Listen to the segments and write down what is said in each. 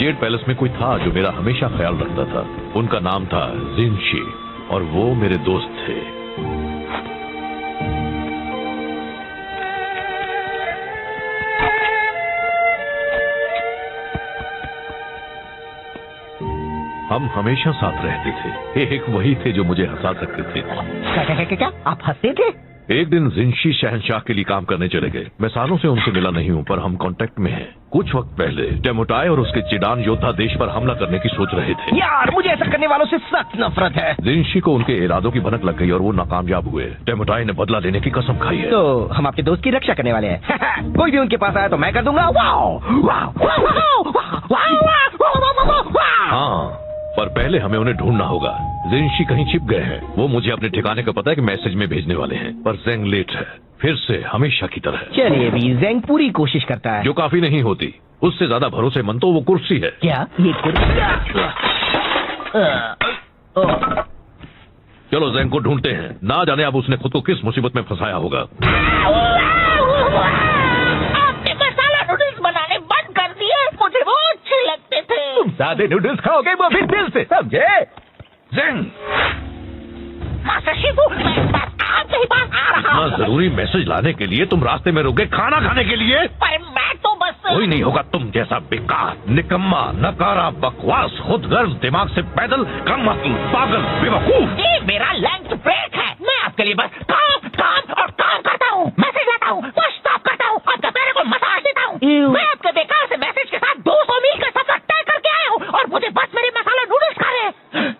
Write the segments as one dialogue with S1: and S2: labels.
S1: Z palace में कोई था जो मेरा हमेशा ख्याल रखता था। उनका नाम था जिनशी और वो मेरे दोस्त थे। हम हमेशा साथ रहते थे। एक वही थे जो मुझे हंसा सकते थे।
S2: क्या आप हंसते थे?
S1: एक दिन जिनशी शहंशाह के लिए काम करने चले गए। मैं सालों से उनसे मिला नहीं हूँ, पर हम कांटेक्ट में हैं। कुछ वक्त पहले टेमोटाई और उसके चिडान योद्धा देश पर हमला करने की सोच रहे थे।
S2: यार मुझे ऐसा करने वालों से सख्त नफरत है।
S1: जिनशी को उनके इरादों की भनक लग गई और वो नाकामयाब हुए। टेमोटाई ने बदला लेने की कसम खाई है।
S2: तो हम आपके दोस्त की रक्षा करने वाले हैं। कोई भी उनके पास आया तो मैं कर दूंगा।
S1: हाँ, पर पहले हमें उन्हें ढूंढना होगा। जिनशी कहीं छिप गए हैं। वो मुझे अपने ठिकाने का पता है कि मैसेज में भेजने वाले हैं, पर ज़ेंग लेट है, फिर से हमेशा की तरह।
S2: चलिए भी, ज़ेंग पूरी कोशिश करता है।
S1: जो काफी नहीं होती। उससे ज्यादा भरोसेमंद तो वो कुर्सी है।
S2: क्या ये कुर्सी?
S1: चलो ज़ेंग को ढूंढते हैं। ना जाने अब उसने खुद को किस मुसीबत में फंसाया होगा।
S3: आपने मसाला नूडल्स बनाने बंद कर दिए। मुझे वो अच्छे लगते थे।
S2: तुम सादे नूडल्स खाओगे वो भी दिल से, समझे?
S1: ज़ेंग,
S3: मास्टर शिफू, मैं बस आपके पास आ रहा हूँ।
S1: इतना जरूरी मैसेज लाने के लिए तुम रास्ते में रुक गए खाना खाने के लिए?
S3: पर मैं तो बस
S1: कोई नहीं होगा तुम जैसा बेकार, निकम्मा, नकारा, बकवास, खुदगर्ज, दिमाग से पैदल, कम अक्ल, पागल, बेवकूफ।
S3: ये मेरा लंच ब्रेक है। मैं आपके लिए बस काम काम और काम करता हूँ। मैसेज लाता हूँ, स्टॉप करता हूँ, आपके पैरों को मसाज देता हूँ। मैं आपके बेकार से मैसेज के साथ 200 मील का सफर तय करके आया हूँ और मुझे बस मेरे मसाला नूडल्स खा रहे हैं।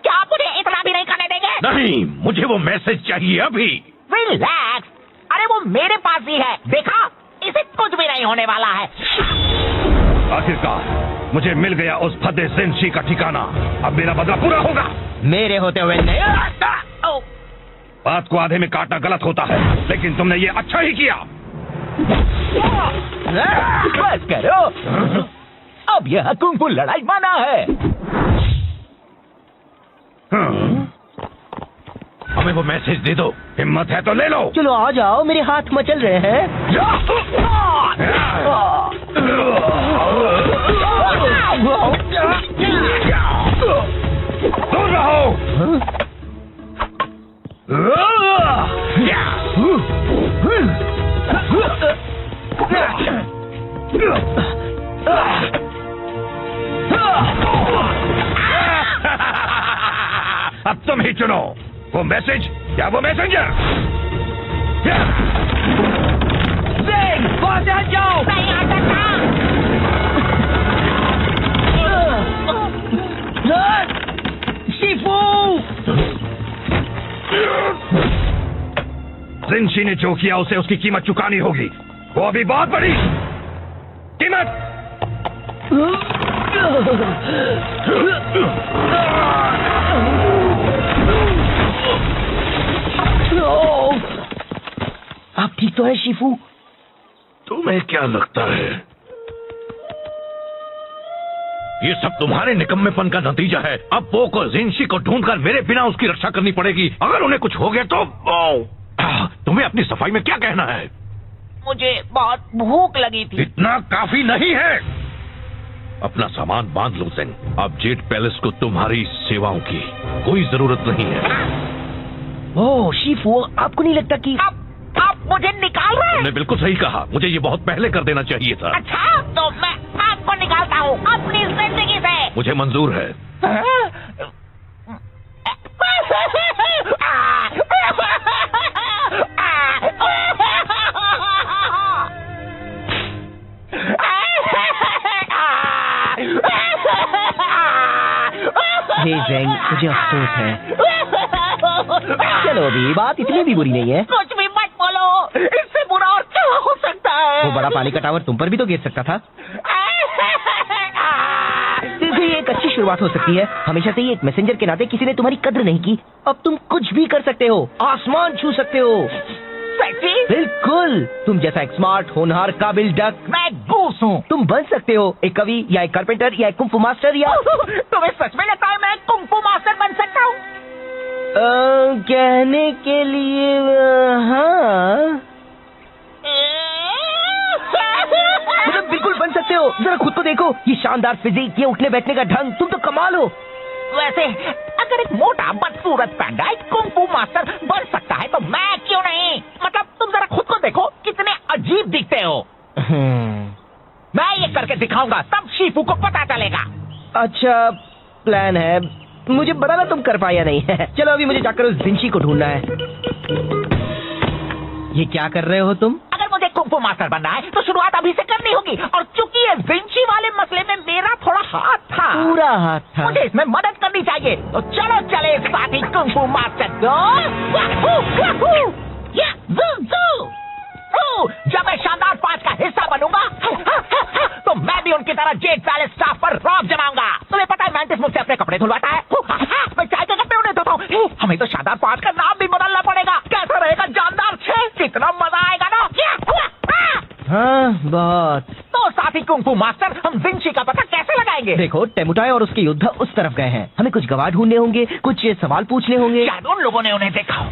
S3: क्या आप मुझे इतना भी नहीं करने देंगे?
S1: नहीं, मुझे वो मैसेज चाहिए अभी।
S3: रिलैक्स। अरे वो मेरे पास ही है, देखा? इसे कुछ भी नहीं होने वाला है।
S1: आखिरकार मुझे मिल गया उस फदे जिनशी का ठिकाना। अब मेरा बदला पूरा होगा।
S2: मेरे होते हुए नहीं।
S1: बात को आधे में काटना गलत होता है, लेकिन तुमने ये अच्छा ही किया।
S2: बस करो, अब यह कुंग फू लड़ाई माना है।
S1: हमें वो मैसेज दे दो। हिम्मत है तो ले लो।
S2: चलो आ जाओ, मेरे हाथ मचल रहे हैं।
S1: दूर रहो। अब तुम ही चुनो, वो मैसेज या वो मैसेंजर।
S2: वहां से हट जाओ।
S3: नहीं आ सकता।
S2: शिफू,
S1: जिनशी ने जो किया उसे उसकी कीमत चुकानी होगी। वो अभी बहुत बड़ी कीमत।
S2: आप ठीक तो है शिफू?
S1: तुम्हें क्या लगता है ये सब तुम्हारे निकम्मेपन का नतीजा है? अब वो को जिनशी को ढूंढकर मेरे बिना उसकी रक्षा करनी पड़ेगी। अगर उन्हें कुछ हो गया तो तुम्हें अपनी सफाई में क्या कहना है?
S3: मुझे बहुत भूख लगी थी।
S1: इतना काफी नहीं है। अपना सामान बांध लो ज़ेंग। अब जेड पैलेस को तुम्हारी सेवाओं की कोई जरूरत नहीं है।
S2: ओह शिफू, आपको नहीं लगता कि
S3: आप मुझे निकाल रहे हैं?
S1: तुमने बिल्कुल सही कहा। मुझे ये बहुत पहले कर देना चाहिए था।
S3: अच्छा, तो मैं आपको निकालता हूँ अपनी जिंदगी से।
S1: मुझे मंजूर है।
S2: हे ज़ेंग, मुझे अफसोस है। चलो अभी बात इतनी भी बुरी नहीं है।
S3: कुछ भी मत बोलो, इससे बुरा और क्या हो सकता है?
S2: वो बड़ा पानी का टावर तुम पर भी तो गिर सकता था। फिर भी एक अच्छी शुरुआत हो सकती है। हमेशा से ही एक मैसेंजर के नाते किसी ने तुम्हारी कद्र नहीं की। अब तुम कुछ भी कर सकते हो, आसमान छू सकते हो।
S3: सेक्सी?
S2: बिल्कुल, तुम जैसा एक स्मार्ट, होनहार, काबिल डक।
S3: मैं गूस हूँ।
S2: तुम बन सकते हो एक कवि या एक कारपेंटर या एक कुंग फू मास्टर या
S3: तुम्हें सच में लगता है मैं कुंग फू मास्टर बन सकता हूँ?
S2: कहने के लिए हाँ। मतलब बिल्कुल बन सकते हो। जरा खुद को देखो, ये शानदार फिजिक, ये उठने बैठने का ढंग, तुम तो कमाल हो।
S3: वैसे अगर एक मोटा बदसूरत पैंडा एक कुंग फू मास्टर बन सकता है तो मैं क्यों नहीं? मतलब तुम जरा खुद को देखो, कितने अजीब दिखते हो। मैं ये करके दिखाऊंगा, तब शीफू को पता चलेगा।
S2: अच्छा प्लान है, मुझे बताना तुम कर पाया नहीं है। चलो अभी मुझे जाकर उस जिंशी को ढूंढना है। ये क्या कर रहे हो तुम?
S3: अगर मुझे कुंग फू मास्टर बनना है तो शुरुआत अभी से करनी होगी, और चूंकि ये विंची वाले मसले में मेरा थोड़ा हाथ था,
S2: पूरा हाथ था।
S3: मुझे इसमें मदद करनी चाहिए। तो चलो चले साथी कुंग फू मास्टर जब मैं शानदार 5 का हिस्सा बनूंगा तो मैं भी उनकी तरह जेट पैलेस स्टाफ पर रौब जमाऊंगा। तुम्हें पता है मैंटिस मुझसे अपने कपड़े धुलवाता है, मैं चाय के कपड़े उन्हें धोता हूँ। हमें तो शानदार 5 का नाम भी बदलना पड़ेगा। कैसा रहेगा जानदार 6? कितना मजा आएगा ना।
S2: हाँ बहुत।
S3: तो साथी कुंग फू मास्टर, हम जिंशी का पता कैसे लगाएंगे?
S2: देखो टेमुटाई और उसके योद्धा उस तरफ गए हैं, हमें कुछ गवाह ढूंढने होंगे, कुछ सवाल पूछने होंगे।
S3: शायद उन लोगों ने उन्हें देखा हो।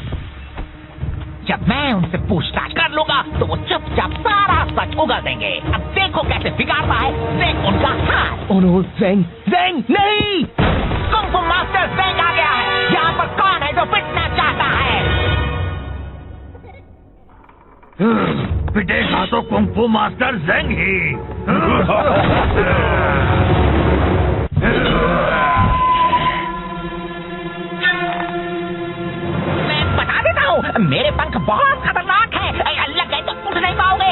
S3: जब मैं उनसे पूछताछ कर लूंगा तो वो चुपचाप सारा सच उगा देंगे। अब देखो कैसे बिगाड़ता है ज़ेंग उनका हाथ।
S2: ओह नो, ज़ेंग, ज़ेंग नहीं!
S3: कुंग फू मास्टर ज़ेंग आ गया है। यहाँ पर कौन है जो पिटना चाहता है?
S1: पिटेगा तो कुंग फू मास्टर ज़ेंग ही।
S3: मेरे पंख बहुत खतरनाक हैं। लग गए तो उठ नहीं पाओगे।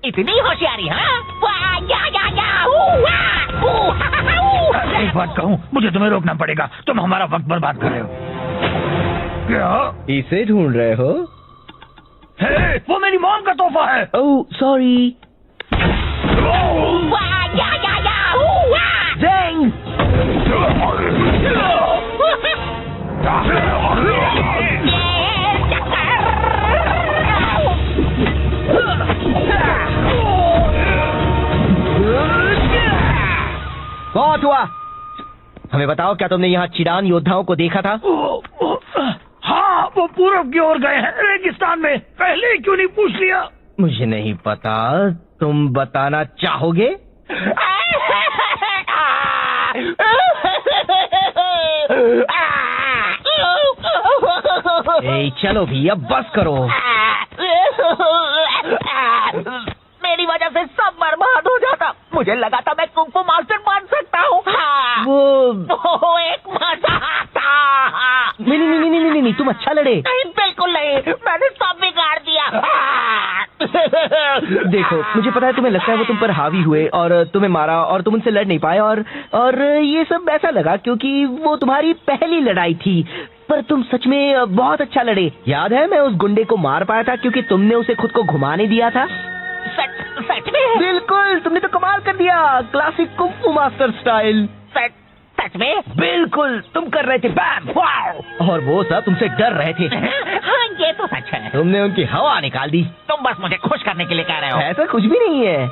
S3: इतनी होशियारी, हाँ?
S1: एक बात कहूँ, मुझे तुम्हें रोकना पड़ेगा, तुम हमारा वक्त बर्बाद कर रहे हो। क्या
S2: इसे ढूंढ रहे हो?
S1: हे, वो मेरी मॉम का तोहफा है।
S2: Oh sorry. ज़ेंग! बहुत हुआ। हमें बताओ, क्या तुमने यहाँ चिडान योद्धाओं को देखा था?
S1: हाँ, वो पूरब की ओर गए हैं, रेगिस्तान में। पहले क्यों नहीं पूछ लिया?
S2: मुझे नहीं पता, तुम बताना चाहोगे? ए, चलो भी, अब बस करो।
S3: मेरी वजह से सब बर्बाद हो जाता। मुझे लगा था मैं कुंग फू मास्टर बन सकता हूँ। वो एक मजाक था।
S2: नहीं, तुम अच्छा लड़े।
S3: नहीं, बिल्कुल नहीं, मैंने सब बिगाड़ दिया।
S2: देखो, मुझे पता है तुम्हें लगता है वो तुम पर हावी हुए और तुम्हें मारा और तुम उनसे लड़ नहीं पाए, और ये सब ऐसा लगा क्योंकि वो तुम्हारी पहली लड़ाई थी। पर तुम सच में बहुत अच्छा लड़े। याद है, मैं उस गुंडे को मार पाया था क्योंकि तुमने उसे खुद को घुमाने दिया था।
S3: सच में?
S2: बिल्कुल, तुमने तो कमाल कर दिया, क्लासिक कुंग फू मास्टर स्टाइल।
S3: सच में?
S2: बिल्कुल, तुम कर रहे थे बैम, वाव! और वो सब तुमसे डर रहे थे।
S3: हाँ, ये तो सच है।
S2: तुमने उनकी हवा निकाल दी।
S3: तुम बस मुझे खुश करने के लिए कह रहे हो।
S2: ऐसा कुछ भी नहीं है।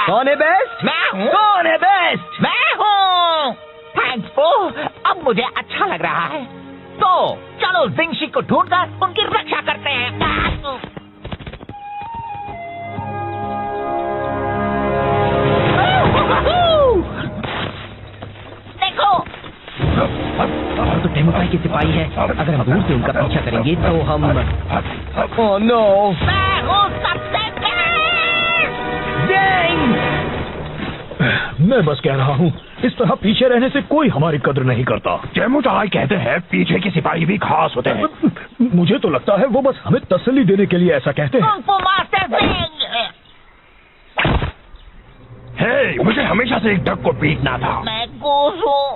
S2: कौन है बेस्ट?
S3: मैं हूँ।
S2: कौन है बेस्ट?
S3: मैं हूँ। थैंक्स फू, अब मुझे अच्छा लग रहा है। तो चलो जिंशी को ढूंढकर उनकी रक्षा करते हैं। देखो,
S2: तो टेमुटाई के सिपाही है। अगर हम दूर से उनका पीछा करेंगे तो हम ओह नो,
S3: मैं हूँ सबसे
S1: मैं बस कह रहा हूँ, इस तरह पीछे रहने से कोई हमारी कद्र नहीं करता। टेमुटाई कहते हैं पीछे के सिपाही भी खास होते हैं। मुझे तो लगता है वो बस हमें तसल्ली देने के लिए ऐसा कहते हैं।
S3: कुंग फू मास्टर ज़ेंग।
S1: हे, मुझे हमेशा से एक डक को पीटना था।
S3: मैं गोस हूँ।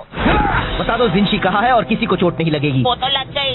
S2: बता दो जिंशी कहाँ है और किसी को चोट नहीं लगेगी।
S3: वो तो लग गई।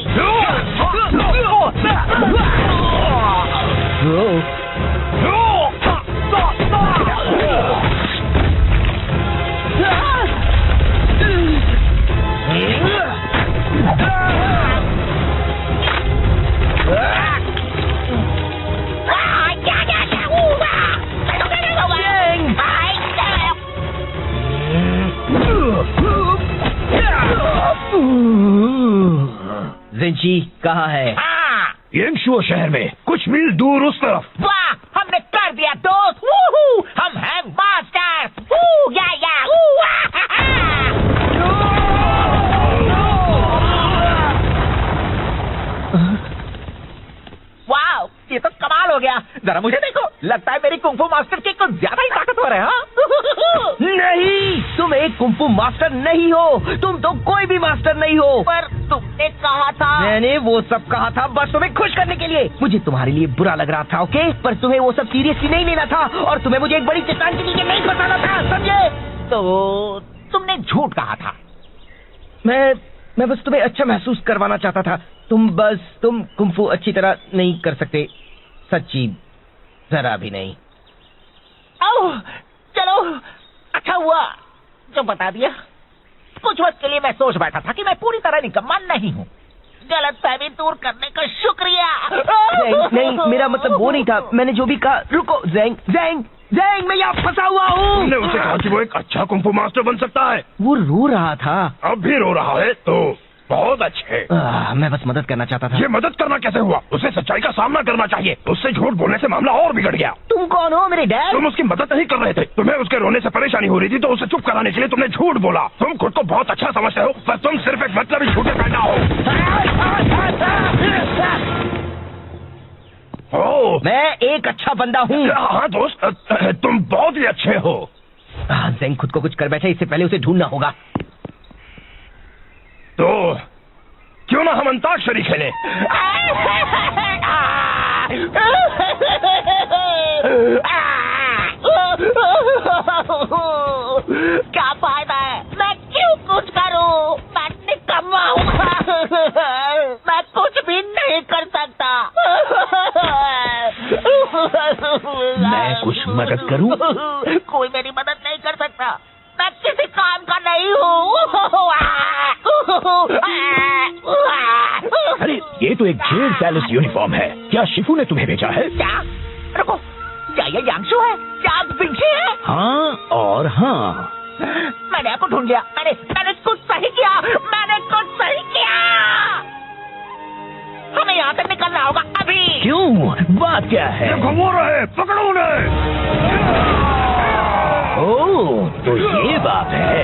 S2: जिंशी कहाँ है?
S3: हाँ।
S1: यंगशुओ शहर में कुछ मील दूर उस तरफ।
S3: वाह, जरा मुझे देखो, लगता है मेरी कुंफू मास्टर की कुछ ज्यादा ही ताकतवर है। हाँ?
S2: नहीं, तुम एक कुंफू मास्टर नहीं हो, तुम तो कोई भी मास्टर नहीं हो।
S3: पर तुमने कहा था।
S2: मैंने वो सब कहा था बस तुम्हें खुश करने के लिए। मुझे तुम्हारे लिए बुरा लग रहा था, ओके, पर तुम्हें वो सब सीरियसली नहीं लेना था और तुम्हें मुझे एक बड़ी चट्टान के नीचे नहीं फंसाना था, समझे?
S3: तो तुमने झूठ कहा था।
S2: मैं बस तुम्हें अच्छा महसूस करवाना चाहता था। तुम कुंफू अच्छी तरह नहीं कर सकते, सच्ची जरा भी नहीं।
S3: ओह, चलो अच्छा हुआ जो बता दिया। कुछ वक्त के लिए मैं सोच बैठा था कि मैं पूरी तरह निकम्मा नहीं हूँ। गलतफहमी दूर करने का शुक्रिया।
S2: नहीं, मेरा मतलब वो नहीं था। मैंने जो भी कहा। रुको ज़ैंग, मैं यहाँ फंसा हुआ हूँ।
S1: तुमने उसे कहा कि वो एक अच्छा कुंफू मास्टर बन सकता है।
S2: वो रो रहा था।
S1: अब भी रो रहा है तो बहुत अच्छे।
S2: मैं बस मदद करना चाहता था।
S1: ये मदद करना कैसे हुआ? उसे सच्चाई का सामना करना चाहिए। उससे झूठ बोलने से मामला और बिगड़ गया।
S2: तुम कौन हो? मेरे डैड?
S1: तुम उसकी मदद नहीं कर रहे थे। तुम्हें उसके रोने से परेशानी हो रही थी तो उसे चुप कराने के लिए तुमने झूठ बोला। तुम खुद को बहुत अच्छा समझते हो पर तुम सिर्फ एक मतलबी झूठे पैदा हो।
S2: मैं एक अच्छा बंदा हूँ।
S1: हाँ दोस्त, तुम बहुत ही अच्छे हो।
S2: ज़ैंग खुद को कुछ कर बैठा, इससे पहले उसे ढूंढना होगा।
S1: तो क्यों ना हम अंताक्षरी खेलें?
S3: क्या फायदा है? मैं क्यों कुछ करूं? मैं निकम्मा हूँ। मैं कुछ भी नहीं कर सकता।
S1: मैं कुछ मदद करूं?
S3: कोई मेरी मदद नहीं कर सकता। मैं किसी काम का नहीं हूँ।
S1: अरे ये तो एक जेड पैलेस यूनिफॉर्म है। क्या शिफू ने तुम्हें भेजा है?
S3: क्या? रुको, क्या ये यांगशु है? क्या विंची है?
S1: हाँ और हाँ।
S3: मैंने आपको ढूंढ लिया। मैंने कुछ सही किया। हमें यहाँ से निकलना होगा अभी।
S1: क्यों? बात क्या है? घुमा रहे, पकड़ो उन्हें। ओह, तो ये बात है।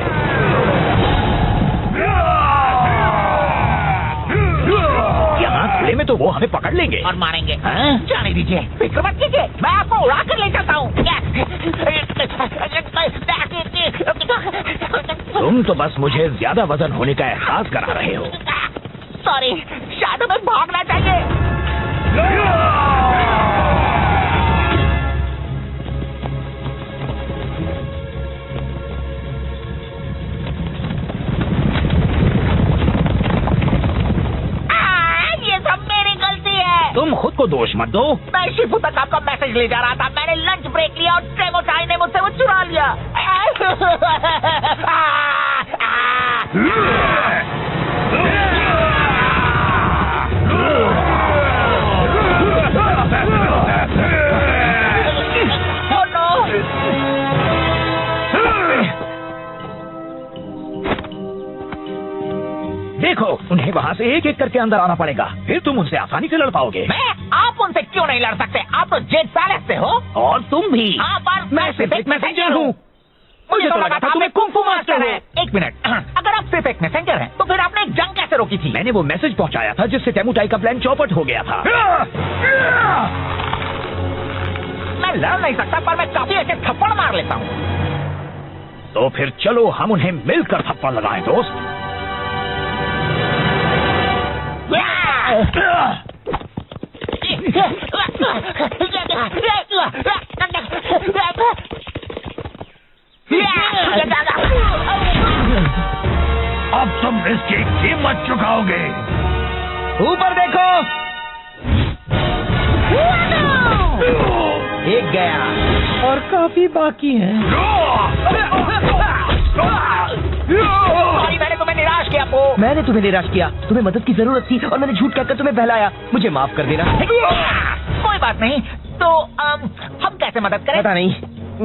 S1: यहाँ खुले में तो वो हमें पकड़ लेंगे
S3: और मारेंगे।
S1: हाँ?
S3: जाने दीजिए, फिक्र मत कीजिए, मैं आपको उड़ा कर ले जाता हूँ।
S1: तुम तो बस मुझे ज्यादा वजन होने का एहसास करा रहे हो।
S3: सॉरी, शायद हमें भागना चाहिए। ये सब मेरी गलती है।
S1: तुम खुद को दोष मत दो।
S3: मैं शिफू तक आपका मैसेज ले जा रहा था। मैंने लंच ब्रेक लिया और ट्रेमोटाई ने मुझसे वो चुरा लिया।
S1: देखो, उन्हें वहाँ से एक एक करके अंदर आना पड़ेगा, फिर तुम उनसे आसानी से लड़ पाओगे।
S3: आप उनसे क्यों नहीं लड़ सकते? आप तो जेड पैलेस से हो।
S1: और तुम भी।
S3: हाँ, पर
S1: मैं सिर्फ एक मैसेंजर हूँ। मुझे तो लगा था तुम्हें कुंफू मास्टर है।
S3: एक मिनट, अगर आप सिर्फ एक मैसेंजर हैं, तो फिर आपने जंग कैसे रोकी थी?
S1: मैंने वो मैसेज पहुँचाया था जिससे टेमुटाई का प्लान चौपट हो गया था।
S3: मैं लड़ नहीं सकता, पर मैं काफी अच्छे थप्पड़ मार लेता हूँ।
S1: तो फिर चलो हम उन्हें मिलकर थप्पड़ लगाएं दोस्त। अब तुम इसकी कीमत चुकाओगे।
S2: ऊपर देखो। एक गया और काफी बाकी है।
S3: सॉरी, मैंने तुम्हें निराश किया।
S2: मैंने तुम्हें निराश किया। तुम्हें मदद की जरूरत थी और मैंने झूठ कहकर तुम्हें बहलाया। मुझे माफ कर देना।
S3: कोई बात नहीं। तो हम कैसे मदद करें?
S2: पता नहीं,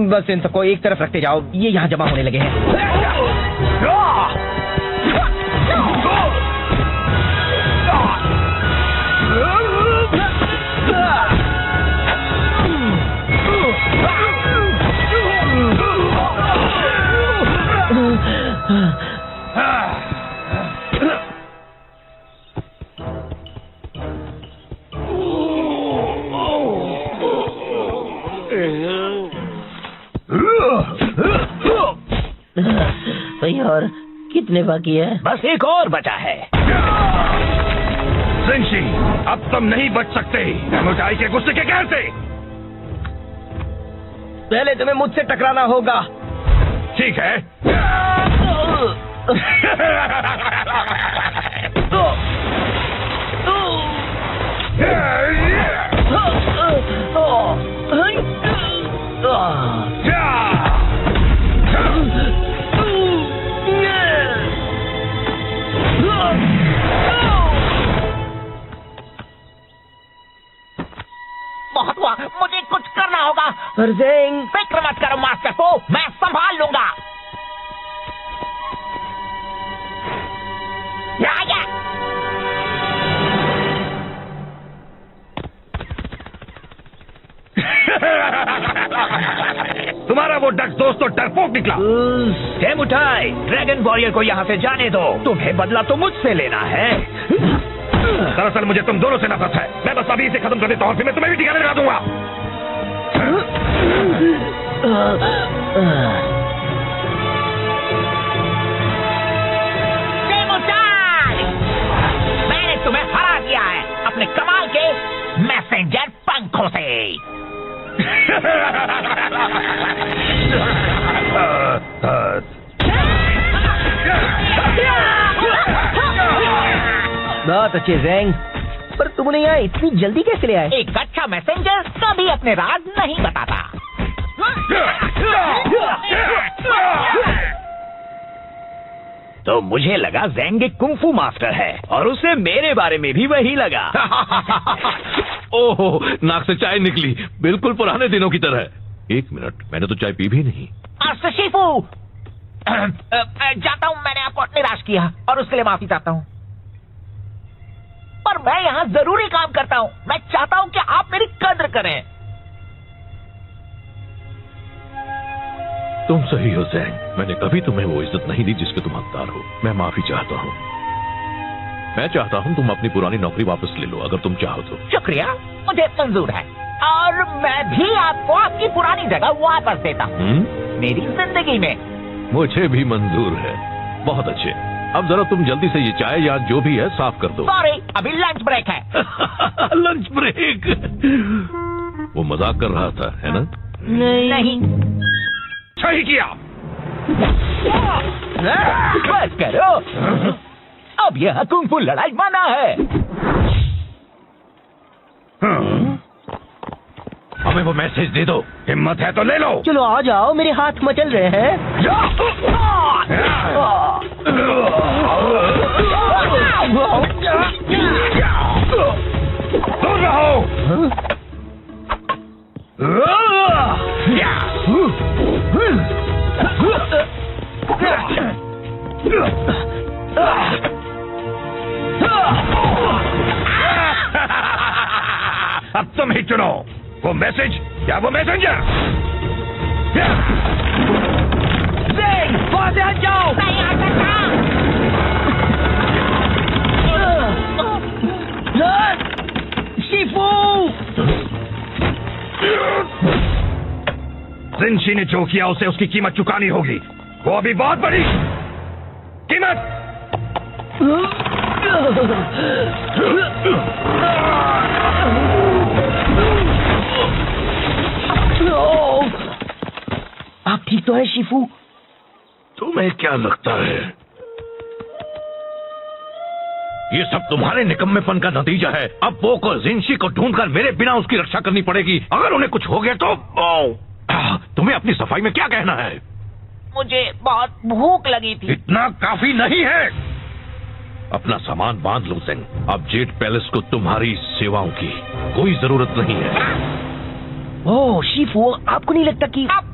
S2: बस इन सबको एक तरफ रखते जाओ। ये यहाँ जमा होने लगे हैं। नहीं और कितने बाकी है?
S3: बस एक और बचा है।
S1: जिनशी, अब तुम नहीं बच सकते एमोटाई के गुस्से के कहर से।
S2: पहले तुम्हें मुझसे टकराना होगा।
S1: ठीक है।
S3: बहुत हुआ, मुझे कुछ करना होगा।
S2: पर ज़ेंग,
S3: फिक्र मत करो मास्टर को, मैं संभाल लूंगा। आ गया।
S1: तुम्हारा वो डक दोस्त तो डरपोक निकला।
S3: एमोटाई, ड्रैगन वॉरियर को यहाँ से जाने दो। तुम्हें बदला तो मुझसे लेना है।
S1: दरअसल मुझे तुम दोनों से नफरत है। मैं बस अभी इसे खत्म कर देता हूँ, फिर मैं तुम्हें भी ठिकाने लगा दूंगा।
S3: मैंने तुम्हें हरा दिया है अपने कमाल के मैसेंजर पंखों से।
S2: बहुत अच्छे ज़ेंग, पर तुम उन्हें यहाँ इतनी जल्दी कैसे ले आए?
S3: एक अच्छा मैसेंजर कभी अपने राज नहीं बताता। तो मुझे लगा ज़ेंग एक कुंफू मास्टर है और उसे मेरे बारे में भी वही लगा।
S1: ओहो, नाक से चाय निकली, बिल्कुल पुराने दिनों की तरह। एक मिनट, मैंने तो चाय पी भी नहीं।
S3: शिफू, जाता हूँ, मैंने आपको निराश किया और उसके लिए माफी चाहता हूँ। पर मैं यहाँ जरूरी काम करता हूँ। मैं चाहता हूँ कि आप मेरी कद्र करें।
S1: तुम सही हो ज़ेंग, मैंने कभी तुम्हें वो इज्जत नहीं दी जिसके तुम हकदार हो। मैं माफी चाहता हूँ। मैं चाहता हूँ तुम अपनी पुरानी नौकरी वापस ले लो, अगर तुम चाहो तो।
S3: शुक्रिया, मुझे मंजूर है और मैं भी आपको आपकी पुरानी जगह वापस देता हूँ मेरी जिंदगी में।
S1: मुझे भी मंजूर है। बहुत अच्छे। अब जरा तुम जल्दी से ये चाय या जो भी है साफ कर दो।
S3: सॉरी, अभी लंच ब्रेक है।
S1: Lunch break? वो मजाक कर रहा था, है ना?
S3: नहीं।
S1: सही किया।
S3: बस करो, अब यह कुंफू लड़ाई मना है।
S1: हमें वो मैसेज दे दो। हिम्मत है तो ले लो।
S2: चलो आ जाओ, मेरे हाथ मचल रहे हैं।
S1: दूर रहो। अब तुम ही चुनो, वो मैसेज या वो मैसेंजर।
S3: वहां से हट जाओ। नहीं आ सकता। शिफू,
S1: जिनशी ने जो किया उसे उसकी कीमत चुकानी होगी। वो अभी बहुत बड़ी कीमत।
S2: आप ठीक तो है शिफू?
S1: तुम्हें क्या लगता है ये सब तुम्हारे निकम्मेपन का नतीजा है? अब वो को जिनशी को ढूंढकर मेरे बिना उसकी रक्षा करनी पड़ेगी। अगर उन्हें कुछ हो गया तो तुम्हें अपनी सफाई में क्या कहना है?
S3: मुझे बहुत भूख लगी थी।
S1: इतना काफी नहीं है। अपना सामान बांध लो ज़ेंग। अब जेड पैलेस को तुम्हारी सेवाओं की कोई जरूरत नहीं है।
S2: ओह शिफू, आपको नहीं लगता कि
S3: आप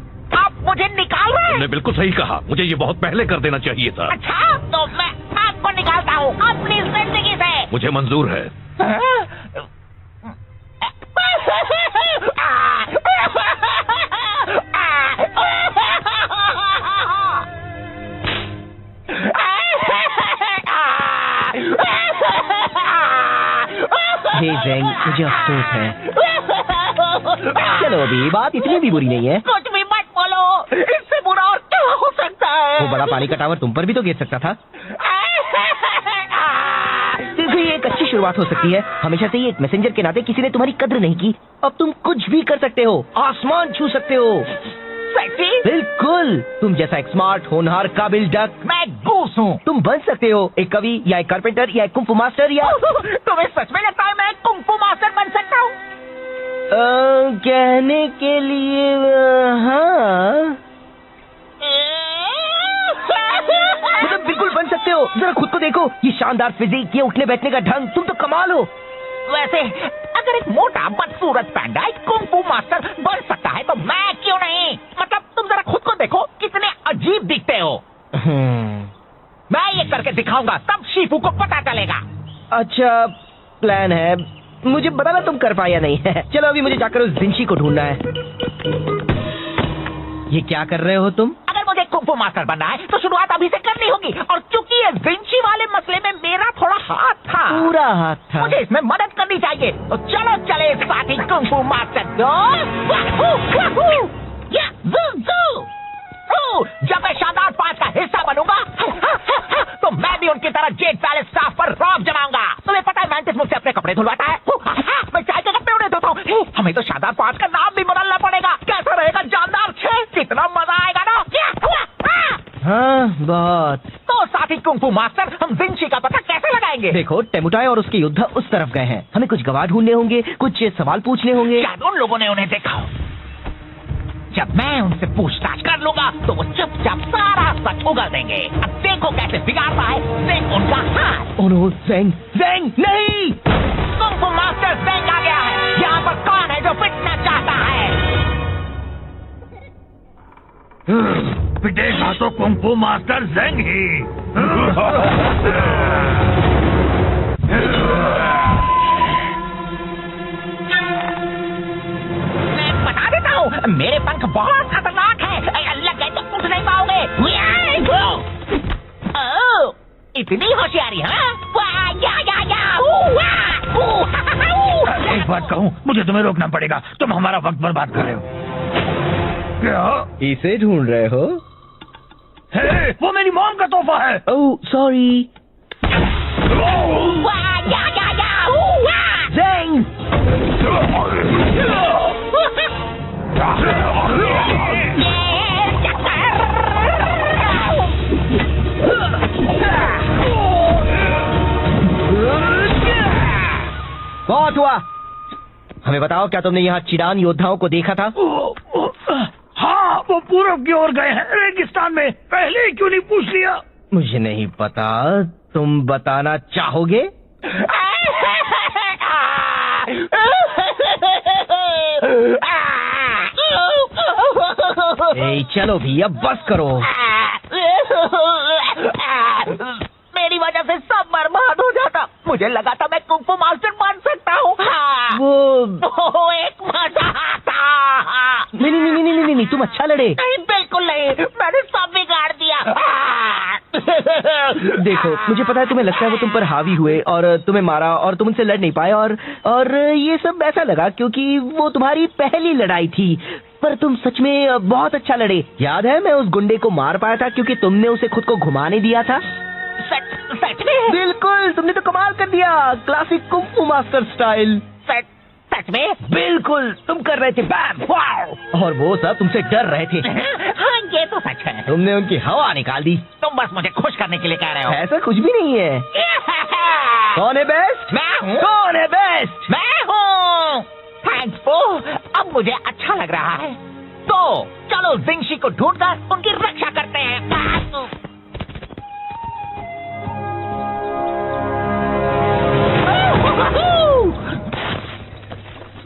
S3: मुझे निकाल रहे हैं?
S1: तुमने बिल्कुल सही कहा, मुझे ये बहुत पहले कर देना चाहिए था।
S3: अच्छा, तो मैं आपको निकालता हूँ अपनी जिंदगी से।
S1: मुझे मंजूर है।
S2: हे ज़ेंग, मुझे अफसोस है। चलो अभी बात इतनी भी बुरी नहीं है।
S3: कुछ भी मत बोलो, इससे बुरा और क्या हो सकता है?
S1: वो
S2: बड़ा पानी का टावर तुम पर भी तो गिर सकता था। देखो ये एक अच्छी शुरुआत हो सकती है। हमेशा से ही एक मैसेंजर के नाते किसी ने तुम्हारी कद्र नहीं की। अब तुम कुछ भी कर सकते हो, आसमान छू सकते हो।
S3: सेक्सी?
S2: बिल्कुल, तुम जैसा एक स्मार्ट होनहार काबिल डक।
S3: मैं गूस हूँ।
S2: तुम बन सकते हो एक कवि या एक कारपेंटर या एक कुंफू मास्टर या
S3: तुम्हें सच में लगता है मैं एक कुंफू मास्टर बन सकता हूँ?
S2: कहने के लिए हाँ, मतलब बिल्कुल बन सकते हो। जरा खुद को देखो, ये शानदार फिजिक, ये उठने बैठने का ढंग, तुम तो कमाल हो।
S3: वैसे अगर एक मोटा बदसूरत पैंडा एक कुंफू मास्टर बन सकता है तो मैं क्यों नहीं? मतलब तुम जरा खुद को देखो, कितने अजीब दिखते हो। मैं ये करके दिखाऊंगा, तब शीफू को पता चलेगा।
S2: अच्छा प्लान है, मुझे बताना तुम कर पाए या नहीं है। चलो अभी मुझे जाकर उस विंची को ढूंढना है। ये क्या कर रहे हो तुम?
S3: अगर मुझे कुंफू मास्टर बनना है तो शुरुआत अभी से करनी होगी, और क्योंकि ये विंची वाले मसले में मेरा थोड़ा हाथ था,
S2: पूरा हाथ था,
S3: मुझे इसमें मदद करनी चाहिए। तो चलो चले साथी कुंफू मास्टर। जब मैं शानदार 5 का हिस्सा बनूंगा तो मैं भी उनकी तरह जेट पैलेस स्टाफ पर रौब जमाऊंगा। तुम्हें पता है मैंटिस मुझसे अपने कपड़े धुलवाता है, मैं चाय के कपड़े उन्हें धोता हूँ। हमें तो शानदार 5 का नाम भी बदलना पड़ेगा। कैसा रहेगा जानदार 6? कितना मजा आएगा ना।
S2: हाँ बहुत।
S3: तो साथी कुंफू मास्टर, हम विंची का पता कैसे लगाएंगे?
S2: देखो टेमुटाई और उसके योद्धा उस तरफ गए हैं। हमें कुछ गवाह ढूंढने होंगे, कुछ सवाल पूछने होंगे।
S3: शायद उन लोगों ने उन्हें देखा हो। जब मैं उनसे पूछताछ कर लूंगा तो वो चुपचाप सारा सच उगल देंगे। अब देखो कैसे बिगाड़ता है ज़ेंग उनका हाथ।
S2: ओह नो, ज़ेंग, ज़ेंग नहीं!
S3: कुंफू मास्टर ज़ेंग आ गया है। यहाँ पर कौन है जो पिटना चाहता है?
S1: पिटेगा तो कुंफू मास्टर ज़ेंग ही।
S3: मैं बता देता हूँ, मेरे पंख बहुत खतरनाक है। लग गए तो उठ नहीं पाओगे। इतनी होशियारी, हाँ?
S1: एक बात कहूँ, मुझे तुम्हें रोकना पड़ेगा। तुम हमारा वक्त बर्बाद कर रहे हो। क्या
S2: इसे ढूंढ रहे हो?
S1: हे, वो मेरी मॉम का तोहफा है।
S2: Oh sorry. ज़ेंग! बहुत हुआ। हमें बताओ, क्या तुमने यहाँ चिडान योद्धाओं को देखा था?
S1: हाँ, वो पूरब की ओर गए हैं, रेगिस्तान में। पहले क्यों नहीं पूछ लिया?
S2: मुझे नहीं पता, तुम बताना चाहोगे? ए, चलो भी अब बस करो।
S3: मेरी वजह से सब बर्बाद हो जाता। मुझे लगा था मैं कुंफू मास्टर बन सकता हूँ।
S2: वो
S3: एक मजा आता।
S2: नहीं, तुम अच्छा लड़े।
S3: नहीं, बिल्कुल नहीं, मैंने सब बिगाड़ दिया।
S2: देखो, मुझे पता है तुम्हें लगता है वो तुम पर हावी हुए और तुम्हें मारा और तुम उनसे लड़ नहीं पाए, और ये सब ऐसा लगा क्योंकि वो तुम्हारी पहली लड़ाई थी। पर तुम सच में बहुत अच्छा लड़े। याद है मैं उस गुंडे को मार पाया था क्योंकि तुमने उसे खुद को घुमाने दिया था।
S3: सच में?
S2: बिल्कुल, तुमने तो कमाल कर दिया, क्लासिक कुंफू मास्टर स्टाइल।
S3: सच में?
S2: बिल्कुल, तुम कर रहे थे बैम, वाओ, और वो सब तुमसे डर रहे थे।
S3: हाँ, ये तो सच है।
S2: तुमने उनकी हवा निकाल दी।
S3: तुम बस मुझे खुश करने के लिए कह रहे हो।
S2: ऐसा कुछ भी नहीं है। कौन है बेस्ट?
S3: मैं हूँ।
S2: कौन है बेस्ट?
S3: मैं हूँ। थैंक्स पो, अब मुझे अच्छा लग रहा है। तो चलो जिंगशी को ढूंढकर उनकी रक्षा करते हैं।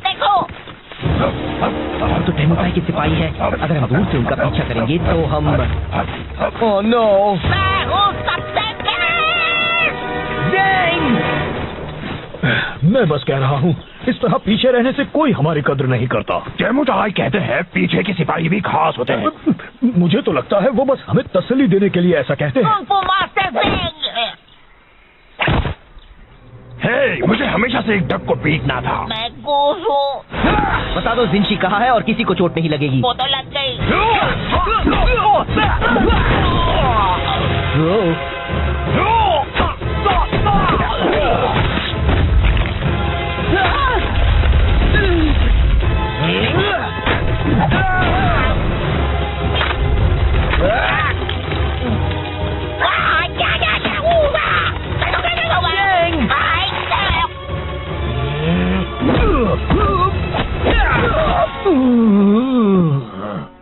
S3: देखो,
S2: तो टेमुटाई के सिपाही है। अगर हम दूर से उनका पीछा करेंगे तो हम ओह नो,
S3: मैं हूँ सबसे
S1: मैं बस कह रहा हूँ, इस तरह पीछे रहने से कोई हमारी कद्र नहीं करता। टेमुटाई कहते हैं पीछे के सिपाही भी खास होते हैं। मुझे तो लगता है वो बस हमें तसल्ली देने के लिए ऐसा कहते हैं।
S3: Kung fu master Zeng.
S1: हे, मुझे हमेशा से एक डक को पीटना था।
S3: मैं गूस हूँ।
S2: बता दो जिंशी कहाँ है और किसी को चोट नहीं लगेगी।
S3: वो तो लग गई।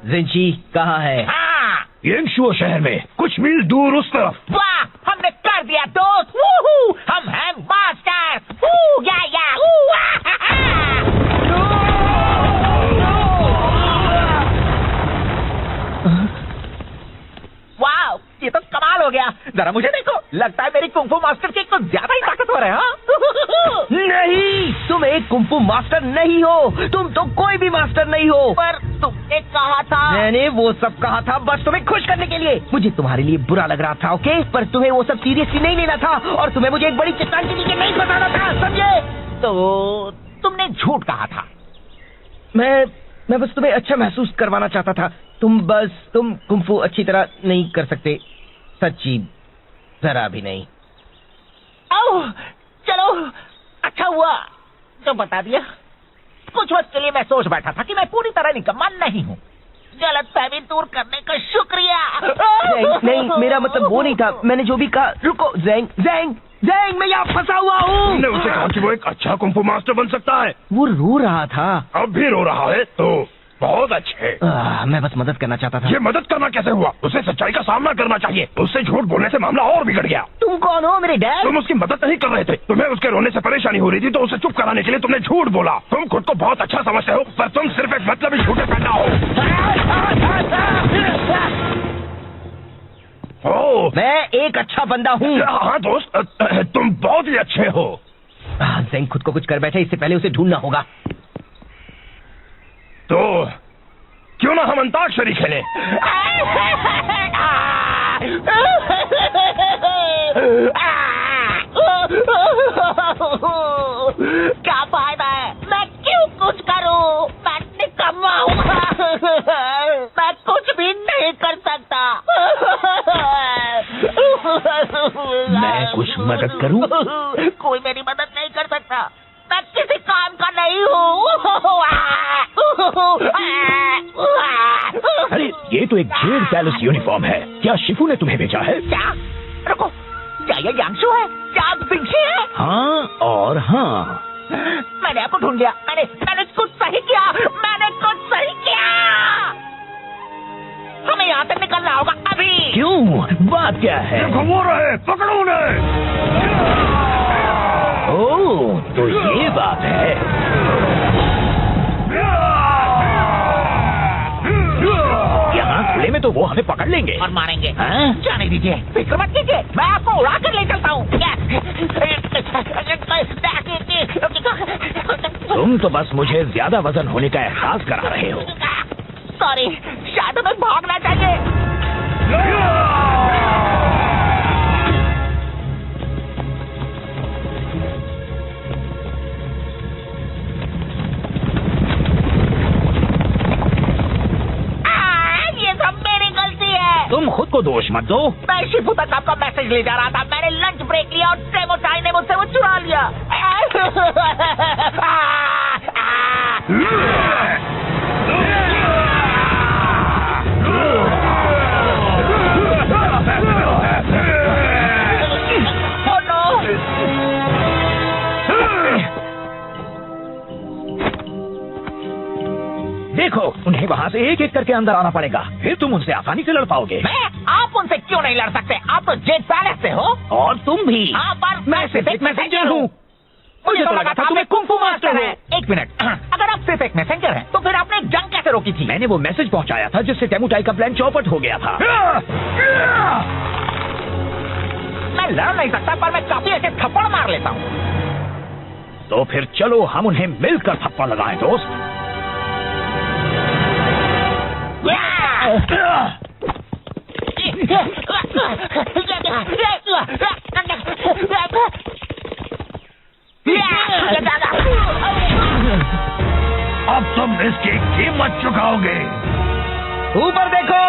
S2: जिंशी कहाँ है?
S3: हाँ,
S1: येंगशुओ शहर में कुछ मील दूर उस तरफ।
S3: वाह, हमने कर दिया दोस्त। वूहू, हम हैं मास्टर। वाह, ये तो कमाल हो गया। जरा मुझे देखो, लगता है मेरी कुंफू मास्टर की कुछ ज्यादा ही ताकतवर है। हाँ?
S2: नहीं, तुम एक कुंफू मास्टर नहीं हो। तुम तो कोई भी मास्टर नहीं हो।
S3: पर तुमने कहा था।
S2: मैंने वो सब कहा था बस तुम्हें खुश करने के लिए। मुझे तुम्हारे लिए बुरा लग रहा था, ओके? पर तुम्हें वो सब सीरियसली नहीं लेना था और तुम्हें मुझे एक बड़ी चट्टान के नीचे नहीं फंसाना था, समझे?
S3: तो तुमने झूठ कहा था।
S2: मैं बस तुम्हें अच्छा महसूस करवाना चाहता था। तुम कुंफू अच्छी तरह नहीं कर सकते, सच्ची, जरा भी नहीं।
S3: ओह, चलो, अच्छा हुआ जो बता दिया। कुछ वक्त के लिए मैं सोच बैठा था कि मैं पूरी तरह निकम्मा नहीं हूँ। गलतफहमी दूर करने का शुक्रिया।
S2: नहीं, मेरा मतलब वो नहीं था। मैंने जो भी कहा। रुको, ज़ैंग, मैं यहाँ फंसा हुआ हूँ।
S1: तुमने उसे कहा कि वो एक अच्छा कुंफू मास्टर बन सकता है।
S2: वो रो रहा था।
S1: अब भी रो रहा है तो बहुत अच्छे।
S2: मैं बस मदद करना चाहता था।
S1: ये मदद करना कैसे हुआ? उसे सच्चाई का सामना करना चाहिए। उससे झूठ बोलने से मामला और बिगड़ गया।
S2: तुम कौन हो, मेरे डैड?
S1: तुम उसकी मदद नहीं कर रहे थे। तुम्हें उसके रोने से परेशानी हो रही थी तो उसे चुप कराने के लिए तुमने झूठ बोला। तुम खुद को बहुत अच्छा समझते हो पर तुम सिर्फ एक मतलबी झूठे पैदा हो।
S2: मैं एक अच्छा बंदा हूँ।
S1: हाँ दोस्त, तुम बहुत ही अच्छे हो।
S2: ज़ैंग खुद को कुछ कर बैठे, इससे पहले उसे ढूंढना होगा।
S1: तो क्यों ना हम अंताक्षरी खेलें?
S3: क्या फायदा है? मैं क्यों कुछ करूं? मैं निकम्मा हूँ। मैं कुछ भी नहीं कर सकता।
S1: मैं कुछ मदद करूं?
S3: कोई मेरी मदद नहीं कर सकता। मैं किसी काम का नहीं हूँ।
S1: अरे ये तो एक जेड पैलेस यूनिफॉर्म है। क्या शिफू ने तुम्हें भेजा है?
S3: क्या? रुको, क्या ये यांशु है? क्या जिंशी है?
S1: हाँ और हाँ।
S3: मैंने आपको ढूंढ लिया। मैंने कुछ सही किया। मैंने कुछ सही किया। हमें यहाँ से निकलना होगा अभी।
S1: क्यों? बात क्या है? घुमा रहे, पकड़ो उन्हें। ओह, तो ये बात है। यहाँ खुले में तो वो हमें पकड़ लेंगे
S3: और मारेंगे।
S1: हाँ?
S3: जाने दीजिए, फिक्र मत कीजिए। मैं आपको उड़ा कर ले चलता हूँ।
S1: तुम तो बस मुझे ज्यादा वजन होने का एहसास करा रहे हो।
S3: सॉरी, शायद हमें भागना चाहिए। ये सब मेरी गलती है।
S1: तुम खुद को दोष मत दो।
S3: मैं शिफू तक आपका मैसेज ले जा रहा था। मैंने लंच ब्रेक लिया और ट्रेमोटाई ने मुझसे वो चुरा लिया।
S1: देखो, उन्हें वहाँ से एक एक करके अंदर आना पड़ेगा, फिर तुम उनसे आसानी से लड़ पाओगे।
S3: आप उनसे क्यों नहीं लड़ सकते? आप तो जेड पैलेस से हो।
S1: और तुम भी।
S3: हाँ, पर
S1: मैं सिर्फ एक मैसेंजर हूँ।
S3: मुझे तो लगा था तुम्हें कुंफू मास्टर है। एक मिनट, अगर आप सिर्फ एक मैसेंजर हैं, तो फिर आपने जंग कैसे रोकी थी?
S1: मैंने वो मैसेज पहुँचाया था जिससे टेमुटाई का प्लान चौपट हो गया था।
S3: मैं लड़ नहीं सकता, पर मैं काफी अच्छे थप्पड़ मार लेता हूँ।
S1: तो फिर चलो हम उन्हें मिलकर थप्पड़ लगाएं दोस्त। इसकी कीमत चुकाओगे।
S2: ऊपर देखो।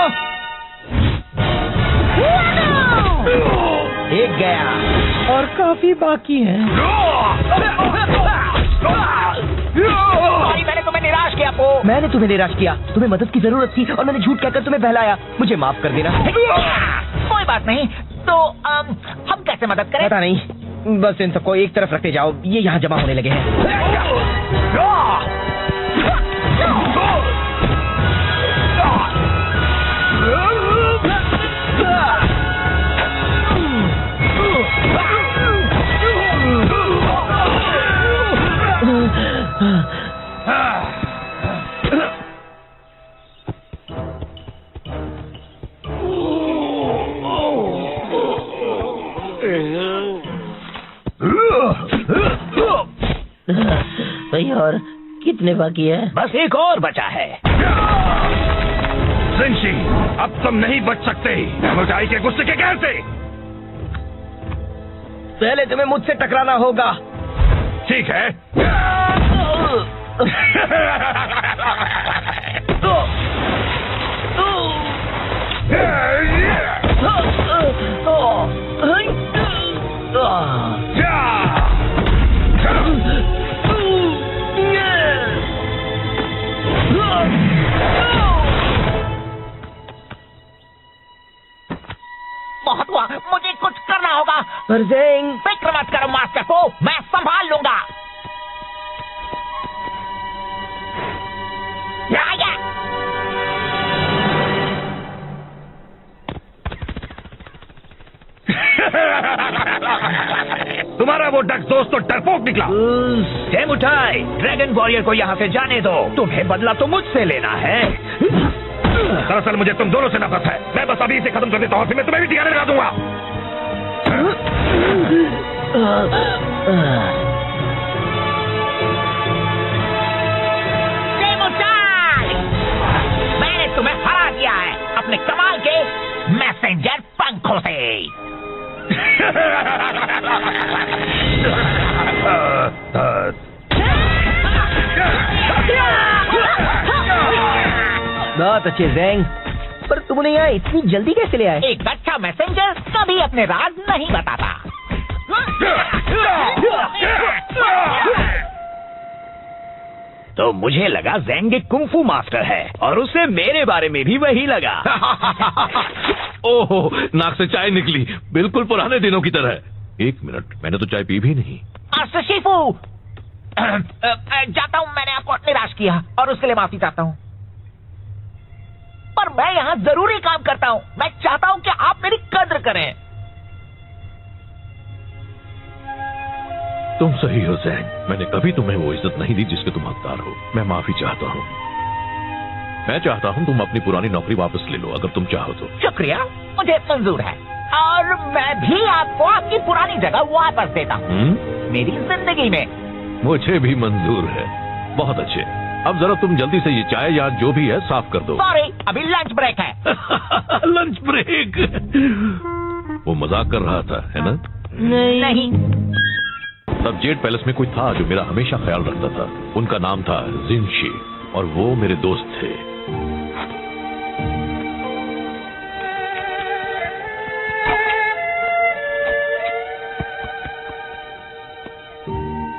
S2: एक गया और काफी बाकी है।
S3: सॉरी, मैंने तुम्हें निराश किया पो।
S2: मैंने तुम्हें निराश किया, तुम्हें मदद की जरूरत थी और मैंने झूठ कहकर तुम्हें बहलाया। मुझे माफ कर देना।
S3: कोई बात नहीं, तो हम कैसे मदद करें?
S2: पता नहीं, बस इन सबको एक तरफ रखते जाओ, ये यहाँ जमा होने लगे हैं। भाई और कितने बाकी है?
S3: बस एक और बचा है।
S1: जिनशी, अब तुम नहीं बच सकते डेमोटाई के गुस्से के कहर से।
S2: पहले तुम्हें मुझसे टकराना होगा।
S1: ठीक है।
S3: बहुत हुआ, मुझे कुछ करना होगा।
S2: पर ज़ेंग,
S3: फिक्र मत करो मास्टर को, मैं संभाल लूंगा।
S1: तुम्हारा वो डक दोस्त तो डरपोक निकला।
S3: डेमोटाई, ड्रैगन वॉरियर को यहाँ से जाने दो। तुम्हें बदला तो मुझसे लेना है।
S1: दरअसल मुझे तुम दोनों से नफरत है। मैं बस अभी इसे खत्म कर देता हूँ, फिर मैं तुम्हें भी ठिकाने लगा दूंगा।
S3: डेमोटाई, मैंने तुम्हें हरा दिया है अपने कमाल के मैसेंजर पंखों से।
S2: बहुत अच्छे ज़ेंग, पर तुम नहीं आए, इतनी जल्दी कैसे ले आए?
S3: एक अच्छा मैसेंजर कभी अपने राज नहीं बताता। तो मुझे लगा ज़ेंग एक कुंफू मास्टर है और उसे मेरे बारे में भी वही लगा।
S1: ओहो, नाक से चाय निकली, बिल्कुल पुराने दिनों की तरह। एक मिनट, मैंने तो चाय पी भी नहीं।
S3: शिफू, जाता हूँ, मैंने आपको निराश किया और उसके लिए माफी चाहता हूँ। पर मैं यहाँ जरूरी काम करता हूँ। मैं चाहता हूँ कि आप मेरी कद्र करें।
S1: तुम सही हो ज़ेंग, मैंने कभी तुम्हें वो इज्जत नहीं दी जिसके तुम हकदार हो। मैं माफी चाहता हूँ। मैं चाहता हूँ तुम अपनी पुरानी नौकरी वापस ले लो, अगर तुम चाहो तो।
S3: शुक्रिया, मुझे मंजूर है और मैं भी आपको आपकी पुरानी जगह वापस देता हूँ मेरी जिंदगी में।
S1: मुझे भी मंजूर है। बहुत अच्छे, अब जरा तुम जल्दी से ये चाय या जो भी है साफ कर दो।
S3: सॉरी, अभी लंच ब्रेक है।
S1: Lunch break? वो मजाक कर रहा था, है ना?
S3: नहीं।
S1: तब जेड पैलेस में कोई था जो मेरा हमेशा ख्याल रखता था। उनका नाम था जिनशी और वो मेरे दोस्त थे।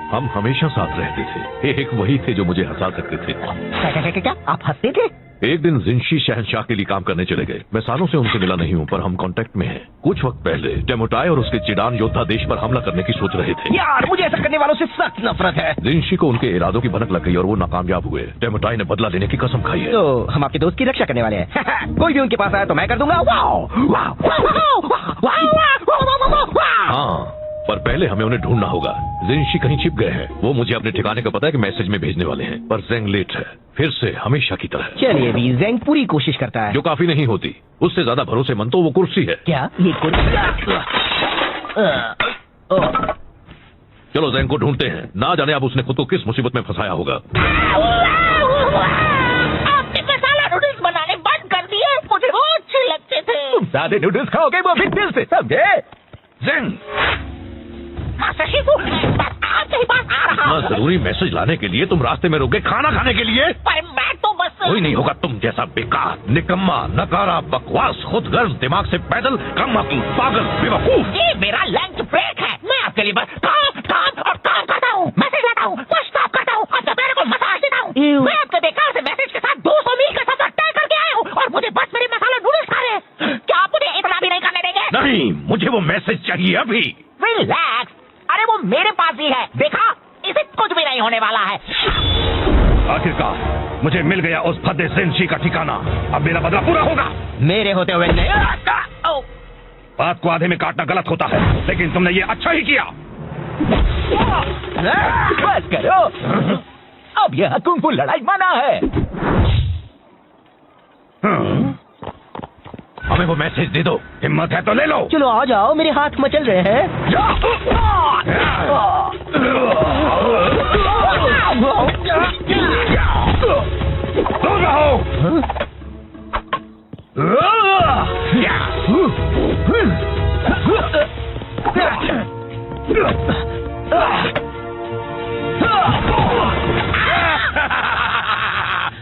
S1: हम हमेशा साथ रहते थे। एक वही थे जो मुझे हंसा सकते थे।
S3: क्या आप हंसते थे?
S1: एक दिन जिनशी शहंशाह के लिए काम करने चले गए। मैं सालों से उनसे मिला नहीं हूँ, पर हम कांटेक्ट में हैं। कुछ वक्त पहले डेमोटाई और उसके चिडान योद्धा देश पर हमला करने की सोच रहे थे।
S2: यार, मुझे ऐसा करने वालों से सख्त नफरत है।
S1: जिनशी को उनके इरादों की भनक लग गई और वो नाकामयाब हुए। डेमोटाई ने बदला लेने की कसम खाई है।
S2: तो हम आपके दोस्त की रक्षा करने वाले हैं। कोई भी उनके पास आया तो मैं कर दूंगा।
S1: हाँ, पर पहले हमें उन्हें ढूंढना होगा। जिनशी कहीं छिप गए हैं। वो मुझे अपने ठिकाने का पता है कि मैसेज में भेजने वाले हैं, पर ज़ेंग लेट है, फिर से हमेशा की तरह।
S2: चलिए भी, ज़ेंग पूरी कोशिश करता है।
S1: जो काफी नहीं होती। उससे ज्यादा भरोसेमंद तो वो कुर्सी है।
S2: क्या ये कुर्सी?
S1: चलो ज़ेंग को ढूंढते हैं। ना जाने अब उसने खुद को किस मुसीबत में फंसाया होगा।
S3: आपने मसाला नूडल्स बनाने बंद कर दिए। मुझे वो अच्छे लगते थे।
S2: तुम सादे नूडल्स खाओगे वो भी दिल से, समझे?
S1: ज़ेंग!
S3: मास्टर शिफू, आपके ही पास आ रहा
S1: इतना
S3: हूँ।
S1: जरूरी मैसेज लाने के लिए तुम रास्ते में रुके खाना खाने के लिए?
S3: पर मैं तो बस
S1: कोई नहीं होगा तुम जैसा बेकार, निकम्मा, नकारा, बकवास, खुदगर्ज, दिमाग से पैदल, कम अक्ल, पागल, बेवकूफ।
S3: ये मेरा लंच ब्रेक है। मैं आपके लिए बस काम काम और काम करता हूँ, मैसेज लाता हूँ, कुछ स्टॉप करता हूँ, अपने पैर को मसाज देता हूँ। मैं आपके बेकार से मैसेज के साथ 200 मील का सफर तय करके आया हूँ और मुझे बस मेरे मसाला नूडल्स खा रहे हैं। क्या आप मुझे इतना भी नहीं करने देंगे?
S1: नहीं, मुझे वो मैसेज चाहिए अभी।
S3: रिलैक्स, अरे वो मेरे पास ही है, देखा, इसे कुछ भी नहीं होने वाला है।
S1: आखिरकार मुझे मिल गया उस फद्दे जिनशी का ठिकाना। अब मेरा बदला पूरा होगा।
S2: मेरे होते हुए नहीं।
S1: बात को आधे में काटना गलत होता है, लेकिन तुमने ये अच्छा ही किया।
S3: बस करो, अब यह कुंफू लड़ाई मना है।
S1: हमें वो मैसेज दे दो, हिम्मत है तो ले लो।
S2: चलो आ जाओ, मेरे हाथ मचल रहे हैं।
S1: दूर रहो।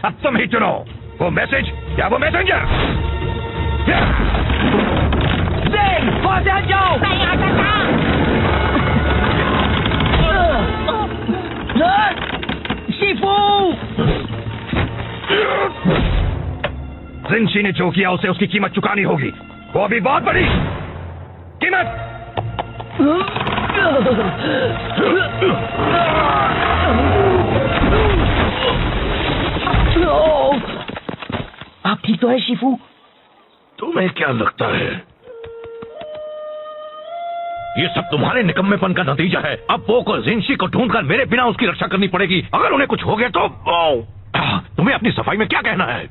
S1: अब तुम ही चुनो, वो मैसेज या वो मैसेंजर।
S2: वहां से हट जाओ।
S3: नहीं आ सकता।
S2: शिफू,
S1: जिनशी ने जो किया उसे उसकी कीमत चुकानी होगी, वो अभी बहुत बड़ी कीमत।
S2: आप ठीक तो है शिफू?
S1: तुम्हें क्या लगता है ये सब तुम्हारे निकम्मेपन का नतीजा है? अब पोको जिनशी को ढूंढकर मेरे बिना उसकी रक्षा करनी पड़ेगी। अगर उन्हें कुछ हो गया तो तुम्हें अपनी सफाई में क्या कहना है?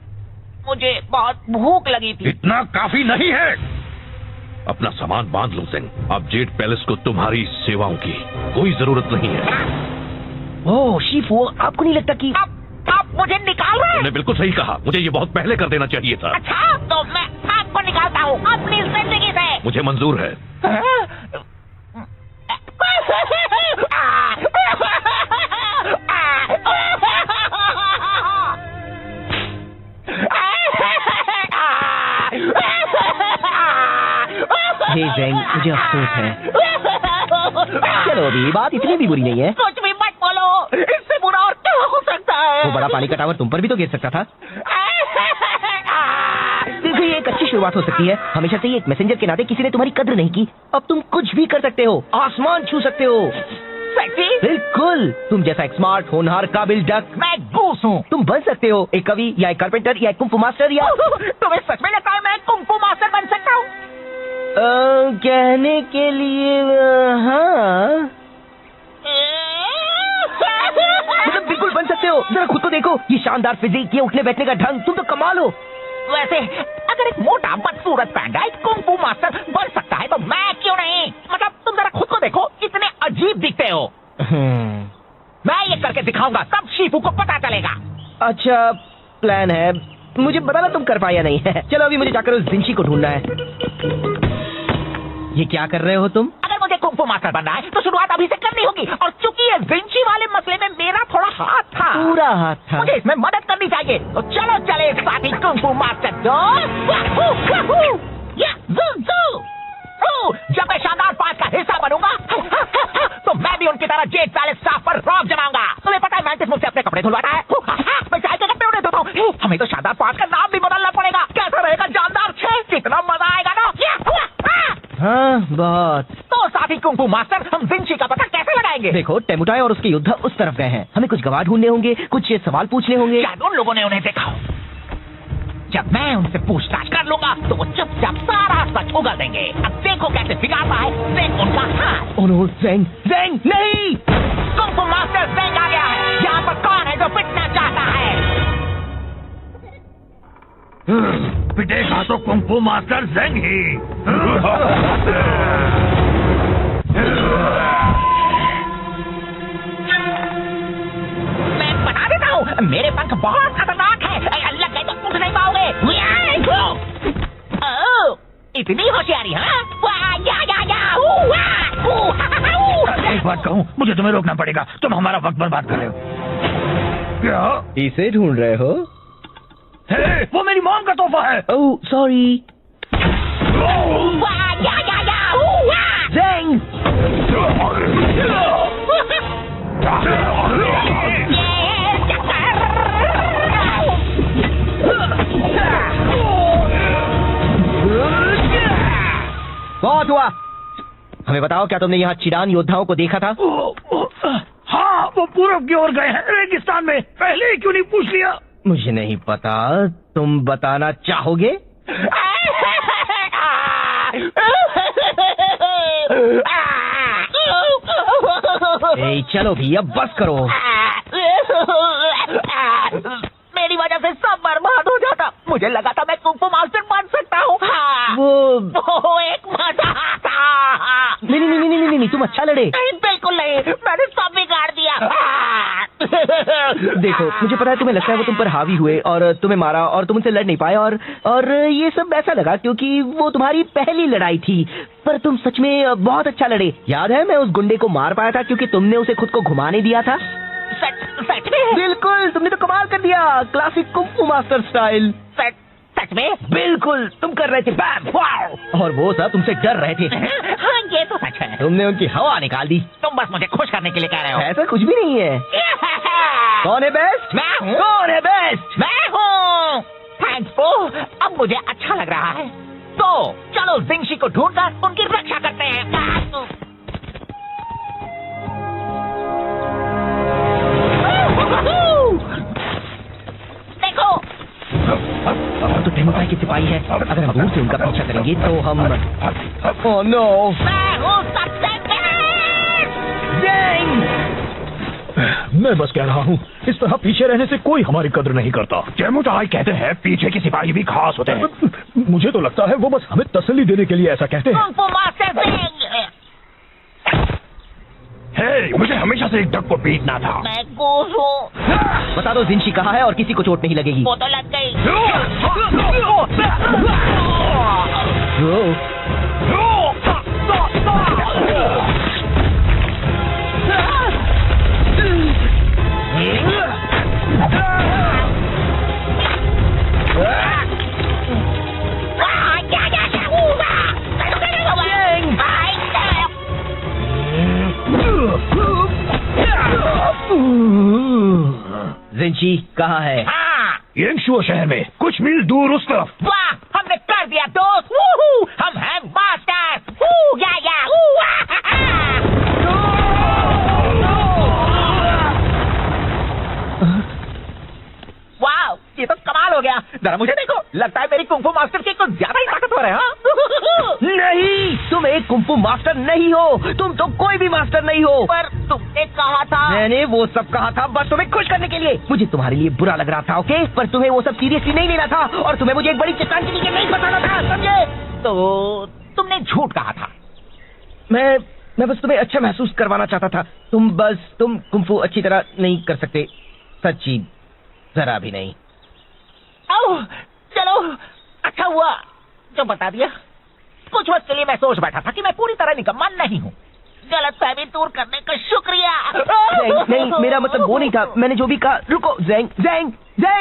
S3: मुझे बहुत भूख लगी थी।
S1: इतना काफी नहीं है। अपना सामान बांध लो सिंह। अब जेड पैलेस को तुम्हारी सेवाओं की कोई जरूरत नहीं है।
S2: ओह शिफू, आपको नहीं लगता कि
S3: आप मुझे निकाल रहे हैं?
S1: तुमने बिल्कुल सही कहा, मुझे ये बहुत पहले कर देना चाहिए था।
S3: अच्छा, तो मैं आपको निकालता हूँ अपनी जिंदगी से।
S1: मुझे मंजूर है।
S2: हे ज़ेंग, मुझे अफसोस है। चलो अभी बात इतनी भी बुरी नहीं है।
S3: कुछ भी मत बोलो, इससे बुरा और क्या हो सकता है?
S2: वो बड़ा पानी का टावर तुम पर भी तो गिर सकता था। देखो ये एक अच्छी शुरुआत हो सकती है। हमेशा से ही एक मैसेंजर के नाते किसी ने तुम्हारी कद्र नहीं की। अब तुम कुछ भी कर सकते हो, आसमान छू सकते हो।
S3: सेक्सी?
S2: बिल्कुल, तुम जैसा एक स्मार्ट, होनहार, काबिल डक।
S3: मैं गूस हूँ।
S2: तुम बन सकते हो एक कवि या एक कारपेंटर या एक कुंफू मास्टर या
S3: तुम्हें सच में लगता है मैं कुंफू मास्टर बन सकता हूँ?
S2: कहने के लिए हाँ, मतलब बिल्कुल बन सकते हो। जरा खुद को देखो, ये शानदार फिजिक, ये उठने बैठने का ढंग, तुम तो कमाल हो।
S3: वैसे अगर एक मोटा बदसूरत पैंडा एक कुंफू मास्टर बन सकता है तो मैं क्यों नहीं? मतलब तुम जरा खुद को देखो, इतने अजीब दिखते हो। मैं ये करके दिखाऊंगा, तब शिफू को पता चलेगा।
S2: अच्छा प्लान है, मुझे बताना तुम कर पाया नहीं है। चलो अभी मुझे जाकर उस जिनशी को ढूंढना है। ये क्या कर रहे हो तुम?
S3: अगर मुझे कुंफू मास्टर बनना है तो शुरुआत अभी से करनी होगी, और चूंकि ये जिनशी वाले मसले में मेरा थोड़ा हाथ था,
S2: पूरा हाथ था।
S3: मुझे इसमें मदद करनी चाहिए। तो चलो चले साथी कुंफू मास्टर। जब मैं शानदार पांच का हिस्सा बनूंगा तो मैं भी उनकी तरह जेड पैलेस स्टाफ पर रौब जमाऊंगा। तुम्हें पता है मैंटिस मुझसे अपने कपड़े धुलवाता है, मैं चाय के कपड़े उन्हें धोता हूँ। हमें तो शानदार पांच का नाम भी बदलना पड़ेगा। कैसा रहेगा जानदार 6? कितना मजा आएगा ना।
S2: हाँ बहुत।
S3: तो साथी कुंफू मास्टर, हम जिनशी का पता कैसे लगाएंगे?
S2: देखो टेमुटाई और उसके योद्धा उस तरफ गए हैं। हमें कुछ गवाह ढूंढने होंगे, कुछ सवाल पूछने होंगे।
S3: शायद उन लोगों ने उन्हें देखा हो। जब मैं उनसे पूछताछ कर लूंगा तो वो चुपचाप सारा सच उगल देंगे। अब देखो कैसे बिगाड़ता है ज़ेंग उनका हाथ।
S2: ओह नो, ज़ेंग, ज़ेंग नहीं!
S3: कुंफू मास्टर ज़ेंग आ गया है। यहाँ पर कौन है जो पिटना चाहता है?
S1: पिटेगा तो कुंफू मास्टर ज़ेंग ही।
S3: मैं बता देता हूँ, मेरे पंख बहुत खतरनाक है। लग गए तो उठ नहीं पाओगे। इतनी होशियारी, हाँ?
S1: एक बार कहूँ, मुझे तुम्हें रोकना पड़ेगा। तुम हमारा वक्त बर्बाद कर रहे हो। क्या
S2: इसे ढूंढ रहे हो?
S1: हे, वो मेरी मॉम का तोहफा है।
S2: Oh sorry. ज़ेंग! बहुत हुआ। हमें बताओ, क्या तुमने यहाँ चिरान योद्धाओं को देखा था?
S1: हाँ, वो पूरब की ओर गए हैं, रेगिस्तान में। पहले ही क्यों नहीं पूछ लिया?
S2: मुझे नहीं पता, तुम बताना चाहोगे? ए, चलो भी, अब बस करो।
S3: मेरी वजह से सब बर्बाद हो जाता। मुझे लगा था मैं कुंग फू मास्टर बन सकता हूँ। वो एक मजाक था।
S2: नहीं, तुम अच्छा लड़े।
S3: नहीं, बिल्कुल नहीं, मैंने सब बिगाड़ दिया।
S2: देखो, मुझे पता है तुम्हें लगता है वो तुम पर हावी हुए और तुम्हें मारा और तुम उनसे लड़ नहीं पाए और ये सब ऐसा लगा क्योंकि वो तुम्हारी पहली लड़ाई थी। पर तुम सच में बहुत अच्छा लड़े। याद है, मैं उस गुंडे को मार पाया था क्योंकि तुमने उसे खुद को घुमाने दिया था।
S3: सच में?
S2: बिल्कुल, तुमने तो कमाल कर दिया, क्लासिक कुंग फू मास्टर स्टाइल।
S3: सच में?
S2: बिल्कुल, तुम कर रहे थे बैम, वाव! और वो सब तुमसे डर रहे थे।
S3: हाँ, ये तो सच है।
S2: तुमने उनकी हवा निकाल दी।
S3: तुम बस मुझे खुश करने के लिए कह रहे हो।
S2: ऐसा कुछ भी नहीं है। कौन है बेस्ट?
S3: मैं हूँ।
S2: कौन है बेस्ट?
S3: मैं हूँ। थैंक्स को, अब मुझे अच्छा लग रहा है। तो चलो जिंगशी को ढूंढकर उनकी रक्षा करते हैं। देखो,
S2: तो टेमुताई के सिपाही है। अगर हम दूर से उनका पीछा करेंगे तो हम ओह नो,
S3: मैं हूँ सबसे
S1: मैं बस कह रहा हूँ, इस तरह पीछे रहने से कोई हमारी कद्र नहीं करता। टेमुताई कहते हैं पीछे के सिपाही भी खास होते हैं। मुझे तो लगता है वो बस हमें तसल्ली देने के लिए ऐसा कहते हैं।
S3: कुंग फू मास्टर ज़ेंग।
S1: हे, मुझे हमेशा से एक डक को पीटना था।
S3: मैं गोश हूँ।
S2: बता दो जिंशी कहाँ है और किसी को चोट नहीं लगेगी।
S3: वो तो लग गई।
S2: जिंशी कहाँ है?
S3: हाँ,
S1: येंगशुओ शहर में कुछ मील दूर उस तरफ।
S3: वाह, हमने कर दिया दोस्त। वूहू, हम हैं मास्टर। वाह, ये तो कमाल हो गया। जरा मुझे देखो, लगता है मेरी कुंग फू मास्टर की कुछ ज्यादा ही ताकतवर है। हाँ?
S2: नहीं, तुम एक कुंग फू मास्टर नहीं हो। तुम तो कोई भी मास्टर नहीं हो।
S3: पर तुमने कहा था।
S2: मैंने वो सब कहा था बस तुम्हें खुश करने के लिए। मुझे तुम्हारे लिए बुरा लग रहा था, ओके? पर तुम्हें वो सब सीरियसली नहीं लेना था और तुम्हें मुझे एक बड़ी चट्टान के नीचे नहीं बताना था, समझे?
S3: तो तुमने झूठ कहा था।
S2: मैं बस तुम्हें अच्छा महसूस करवाना चाहता था। तुम कुंग फू अच्छी तरह नहीं कर सकते, सच्ची जरा भी नहीं।
S3: ओह, चलो, अच्छा हुआ जो बता दिया। कुछ वक्त के लिए मैं सोच बैठा था कि मैं पूरी तरह निकम्मा नहीं हूँ। गलतफहमी दूर करने का शुक्रिया।
S2: नहीं, मेरा मतलब वो नहीं था। मैंने जो भी कहा। रुको, ज़ेंग,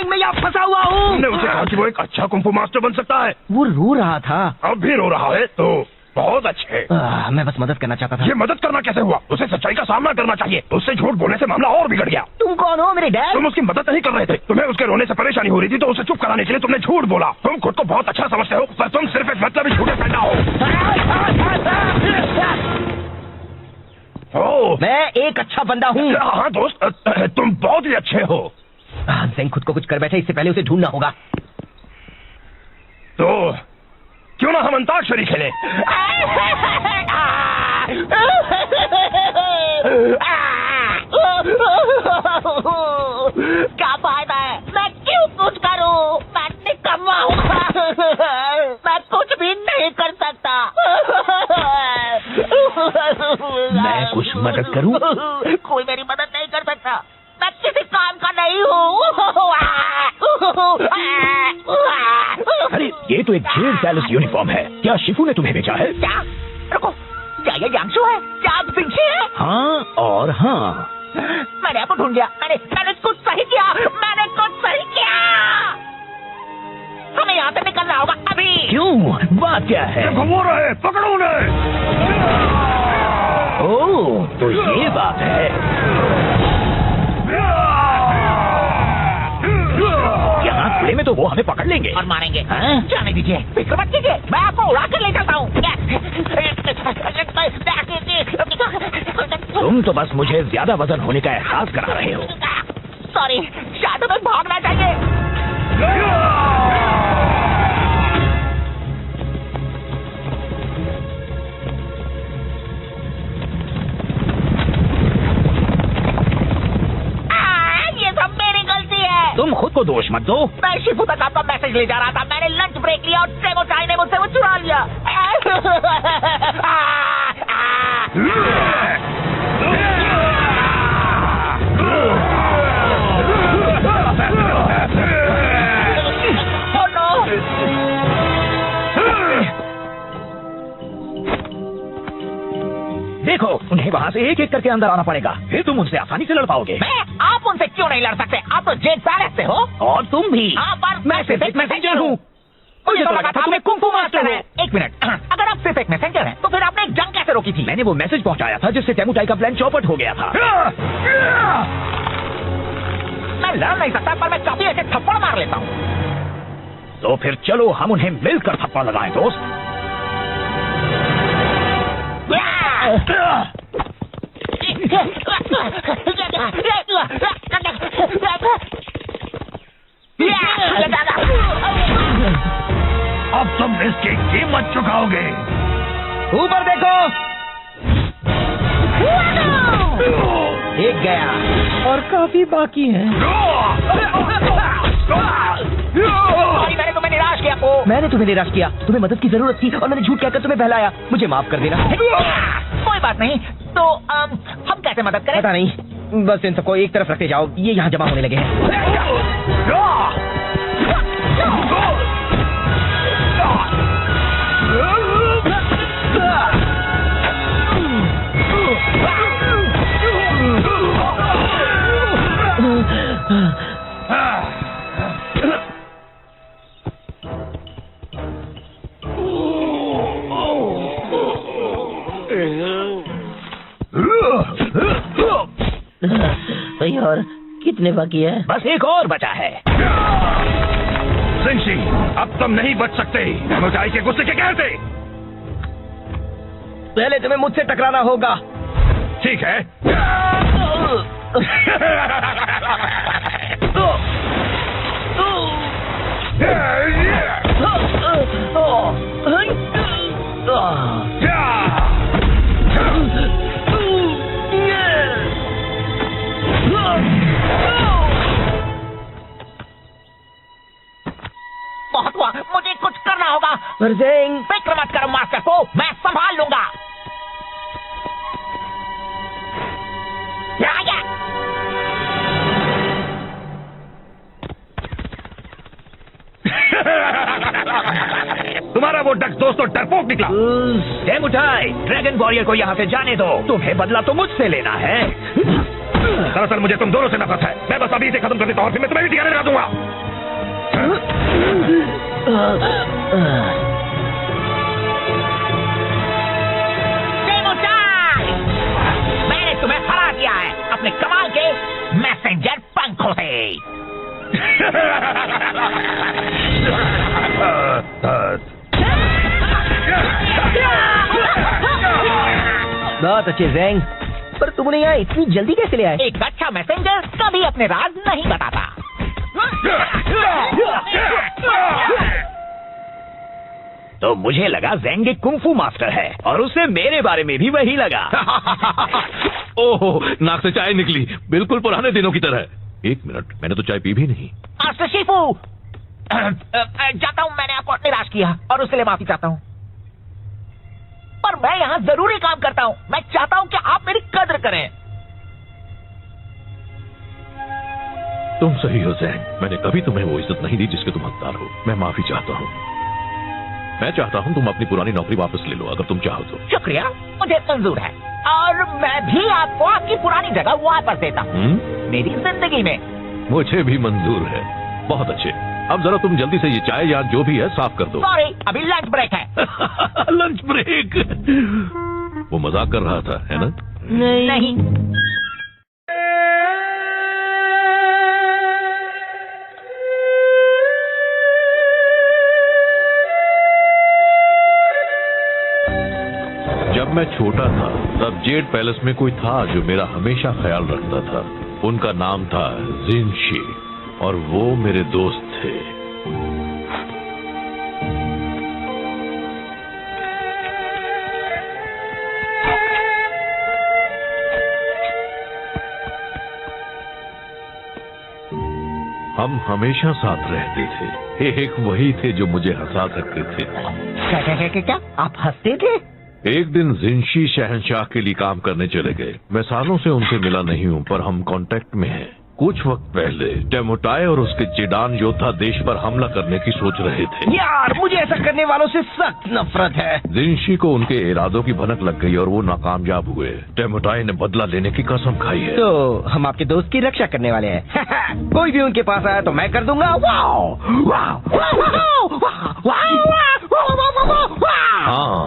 S2: मैं यहाँ फंसा हुआ हूँ।
S1: तुमने उसे कहा कि वो एक अच्छा कुंग फू मास्टर बन सकता है।
S2: वो रो रहा था।
S1: अब भी रो रहा है तो बहुत अच्छे।
S2: मैं बस मदद करना चाहता था।
S1: ये मदद करना कैसे हुआ? उसे सच्चाई का सामना करना चाहिए। उससे झूठ बोलने से मामला और बिगड़ गया।
S2: तुम कौन हो? मेरे डैड?
S1: तुम उसकी मदद नहीं कर रहे थे। तुम्हें उसके रोने से परेशानी हो रही थी तो उसे चुप कराने के लिए तुमने झूठ बोला। तुम खुद को बहुत अच्छा समझते हो पर तुम सिर्फ एक मतलब ही झूठे फैला हो।
S2: मैं एक अच्छा बंदा हूँ।
S1: हाँ दोस्त, तुम बहुत ही अच्छे हो।
S2: ज़ेंग खुद को कुछ कर बैठे, इससे पहले उसे ढूंढना होगा।
S1: तो क्यों ना हम अंताक्षरी खेलें?
S3: क्या फायदा है? मैं क्यों कुछ करूं? मैं निकम्मा हूँ। मैं कुछ भी नहीं कर सकता।
S1: मैं कुछ मदद करूं?
S3: कोई मेरी मदद नहीं कर सकता। मैं किसी काम का नहीं हूँ।
S1: अरे ये तो एक जेल पैलेस यूनिफॉर्म है। क्या शिफू ने तुम्हें बेचा है?
S3: क्या? रुको, क्या ये यांगशु है? क्या आप जिनसी है?
S1: हाँ और हाँ।
S3: मैंने आपको ढूंढ लिया। मैंने कुछ सही किया। मैंने कुछ सही किया। हमें यहाँ से निकलना होगा अभी।
S2: क्यों? बात क्या है?
S1: घुमा रहे, पकड़ो उन्हें।
S2: ओह, तो ये बात है। यहाँ खुले में तो वो हमें पकड़ लेंगे
S3: और मारेंगे।
S2: हाँ?
S3: जाने दीजिए, फिक्र मत कीजिए, मैं आपको उड़ा कर ले चलता हूँ।
S2: तुम तो बस मुझे ज्यादा वजन होने का एहसास करा रहे हो।
S3: सॉरी, शायद तुम्हें भागना चाहिए। ये सब मेरी गलती है।
S2: तुम खुद को दोष मत दो।
S3: मैं शिफू तक आपका मैसेज ले जा रहा था। मैंने लंच ब्रेक लिया और ट्रेमो चाय ने मुझसे वो चुरा लिया।
S2: देखो, उन्हें वहाँ से एक एक करके अंदर आना पड़ेगा, फिर तुम उनसे आसानी से लड़ पाओगे।
S3: आप उनसे क्यों नहीं लड़ सकते? आप तो जेट पैलेस से हो।
S2: और तुम भी।
S3: हाँ, पर
S2: मैं सिर्फ एक मैसेंजर हूँ।
S3: मुझे तो लगा था तुम्हें कुंफू मास्टर है। एक मिनट, अगर आप सिर्फ एक मैसेंजर हैं, तो फिर आपने जंग कैसे रोकी थी?
S2: मैंने वो मैसेज पहुंचाया था जिससे टेमुटाई का प्लान चौपट हो गया था।
S3: मैं लड़ नहीं सकता, पर मैं कभी ऐसे थप्पड़ मार लेता हूँ।
S2: तो फिर चलो हम उन्हें मिलकर थप्पड़ लगाएं, दोस्त।
S1: अब तुम इसकी कीमत चुकाओगे।
S2: ऊपर देखो। एक गया और काफी बाकी है।
S3: मैंने तुम्हें निराश किया।
S2: मैंने तुम्हें निराश किया। तुम्हें मदद की जरूरत थी और मैंने झूठ कहकर तुम्हें बहलाया। मुझे माफ कर देना।
S3: कोई बात नहीं। तो हम कैसे मदद करें?
S2: पता नहीं, बस इन सबको एक तरफ रखते जाओ, ये यहाँ जमा होने लगे हैं। भाई, और कितने बाकी है? बस एक और बचा है।
S1: जिनसी, अब तुम नहीं बच सकते। टेमुटाई के गुस्से के कहर से।
S2: पहले तुम्हें मुझसे टकराना होगा।
S1: ठीक है।
S3: बहुत हुआ, मुझे कुछ करना होगा। फिक्र मत करो मास्टर को, मैं संभाल लूंगा।
S1: तुम्हारा वो डक दोस्त तो डरपोक निकला।
S2: टेमुटाई, ड्रैगन वॉरियर को यहाँ से जाने दो। तुम्हें बदला तो मुझसे लेना है।
S1: दरअसल मुझे तुम दोनों से नफरत है। मैं बस अभी से खत्म कर देता हूँ और फिर मैं तुम्हें भी ठिकाने लगा दूंगा।
S3: टेमुटाई, मैंने तुम्हें हरा दिया है अपने कमाल के मैसेंजर पंखों से।
S2: बहुत अच्छे ज़ेंग, पर तुमने यहाँ इतनी जल्दी कैसे ले आए?
S3: एक अच्छा मैसेंजर कभी अपने राज नहीं बताता।
S2: तो मुझे लगा ज़ेंग एक कुंफू मास्टर है और उसे मेरे बारे में भी वही लगा।
S1: ओहो, नाक से चाय निकली, बिल्कुल पुराने दिनों की तरह। एक मिनट, मैंने तो चाय पी भी नहीं।
S3: मास्टर शिफू, जाता हूँ, मैंने आपको निराश किया और उसके लिए माफी चाहता हूँ। पर मैं यहाँ जरूरी काम करता हूँ। मैं चाहता हूँ कि आप मेरी कद्र करें।
S1: तुम सही हो ज़ेंग, मैंने कभी तुम्हें वो इज्जत नहीं दी जिसके तुम हकदार हो। मैं माफी चाहता हूँ। मैं चाहता हूँ तुम अपनी पुरानी नौकरी वापस ले लो, अगर तुम चाहो तो।
S3: शुक्रिया, मुझे मंजूर है। और मैं भी आपको आपकी पुरानी जगह वापस देता हूँ मेरी जिंदगी में।
S1: मुझे भी मंजूर है। बहुत अच्छे। अब जरा तुम जल्दी से ये चाय या जो भी है साफ कर दो।
S3: सॉरी, अभी लंच ब्रेक है।
S1: Lunch break? वो मजाक कर रहा था, है ना?
S3: नहीं।
S1: जब मैं छोटा था तब जेड पैलेस में कोई था जो मेरा हमेशा ख्याल रखता था। उनका नाम था जिनशी और वो मेरे दोस्त थे। हम हमेशा साथ रहते थे। एक वही थे जो मुझे हंसा सकते थे।
S3: क्या आप हंसते थे?
S1: एक दिन जिनशी शहंशाह के लिए काम करने चले गए। मैं सालों से उनसे मिला नहीं हूँ पर हम कांटेक्ट में हैं। कुछ वक्त पहले टेमोटाई और उसके चिडान योद्धा देश पर हमला करने की सोच रहे थे।
S2: यार मुझे ऐसा करने वालों से सख्त नफरत है।
S1: जिनशी को उनके इरादों की भनक लग गई और वो नाकामयाब हुए। टेमोटाई ने बदला लेने की कसम खाई है।
S2: तो हम आपके दोस्त की रक्षा करने वाले हैं। कोई भी उनके पास आया तो मैं कर दूंगा।
S1: हाँ,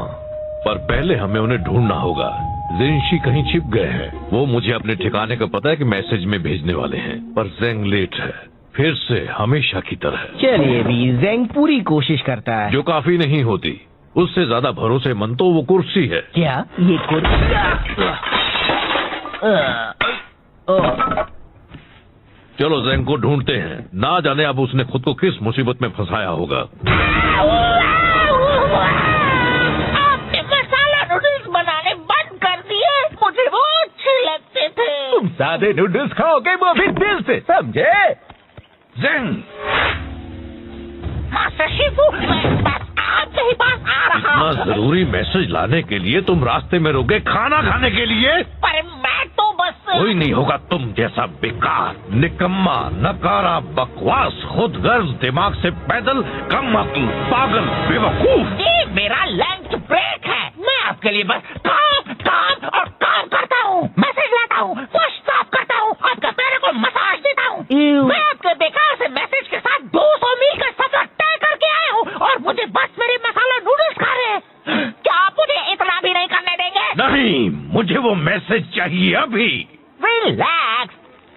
S1: पर पहले हमें उन्हें ढूंढना होगा। जिनशी कहीं छिप गए हैं। वो मुझे अपने ठिकाने का पता है कि मैसेज में भेजने वाले हैं, पर जेंग लेट है। फिर से हमेशा की तरह।
S2: चलिए भी, जेंग पूरी कोशिश करता है।
S1: जो काफी नहीं होती। उससे ज्यादा भरोसेमंद तो वो कुर्सी है।
S2: क्या ये कुर्सी?
S1: चलो जेंग को ढूंढते हैं। ना जाने अब उसने खुद को किस मुसीबत में फंसाया होगा।
S3: सादे नूडल्स खाओगे वो भी दिल से, समझे?
S1: जेंग!
S3: मास्टर शिफू, मैं बस आपके ही पास आ रहा हूँ।
S1: इतना जरूरी मैसेज लाने के लिए तुम रास्ते में रुके खाना खाने के लिए?
S3: पर मैं तो बस
S1: कोई नहीं होगा तुम जैसा बेकार, निकम्मा, नकारा, बकवास, खुदगर्ज, दिमाग से पैदल, कम अक्ल, पागल, बेवकूफ।
S3: ये मेरा लंच ब्रेक है। मैं आपके लिए बस काम काम और काम करता हूँ। मैसेज लाता हूँ, फर्श साफ करता हूँ, आपके पैरों को मसाज देता हूँ। मैं आपके बेकार से मैसेज के साथ 200 मील का सफर तय करके आया हूँ और मुझे बस मेरे मसाला नूडल्स खा रहे हैं। क्या आप मुझे इतना भी नहीं करने देंगे?
S1: नहीं, मुझे वो मैसेज चाहिए अभी।
S3: रिलैक्स,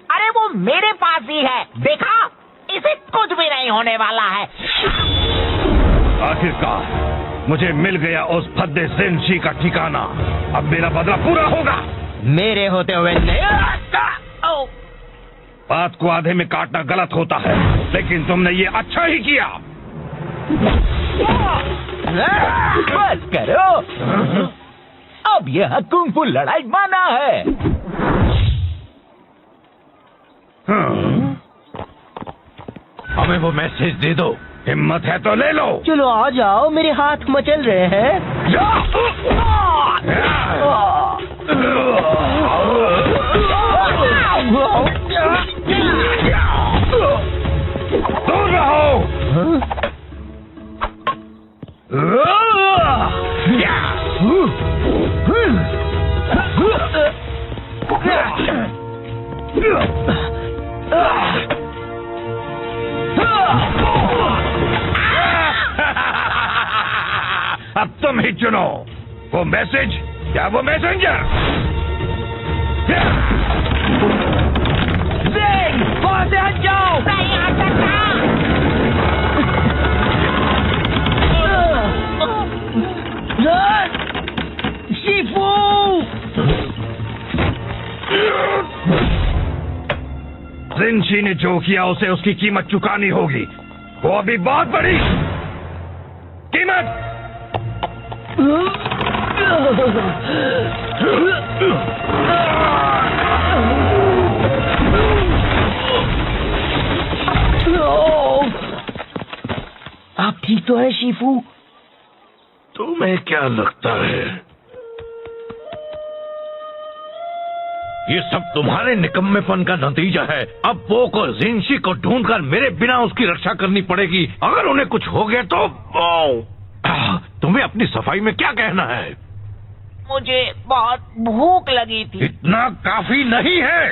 S3: अरे वो मेरे पास ही है, देखा? इसे कुछ भी नहीं होने वाला है।
S1: आखिरकार मुझे मिल गया उस फद्दे जिनशी का ठिकाना। अब मेरा बदला पूरा होगा।
S2: मेरे होते हुए नहीं।
S1: बात को आधे में काटना गलत होता है, लेकिन तुमने ये अच्छा ही किया।
S3: बस करो, अब यह कुंग-फू लड़ाई माना है।
S1: हमें वो मैसेज दे दो। हिम्मत है तो ले लो।
S2: चलो आ जाओ, मेरे हाथ मचल रहे हैं।
S1: दूर रहो। अब तुम ही चुनो, वो मैसेज या वो मैसेंजर।
S2: वहां से हट जाओ।
S3: नहीं आ सकता।
S2: शिफू!
S1: जिनशी ने जो किया उसे उसकी कीमत चुकानी होगी। वो अभी बहुत बड़ी कीमत।
S2: आप ठीक तो है शिफू?
S1: तुम्हें क्या लगता है ये सब तुम्हारे निकम्मेपन का नतीजा है? अब पोक और जिनशी को ढूंढकर मेरे बिना उसकी रक्षा करनी पड़ेगी। अगर उन्हें कुछ हो गया तो तुम्हें अपनी सफाई में क्या कहना है?
S3: मुझे बहुत भूख लगी थी।
S1: इतना काफी नहीं है।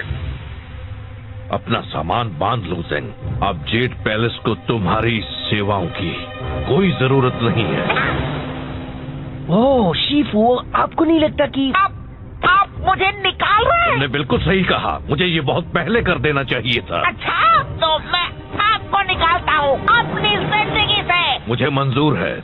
S1: अपना सामान बांध लो ज़ेंग। अब जेड पैलेस को तुम्हारी सेवाओं की कोई जरूरत नहीं है।
S2: ओह शीफू, आपको नहीं लगता कि
S3: आप मुझे निकाल रहे हैं?
S1: तुमने बिल्कुल सही कहा, मुझे ये बहुत पहले कर देना चाहिए था।
S3: अच्छा, तो मैं आपको निकालता हूँ अपनी जिंदगी से।
S1: मुझे मंजूर है।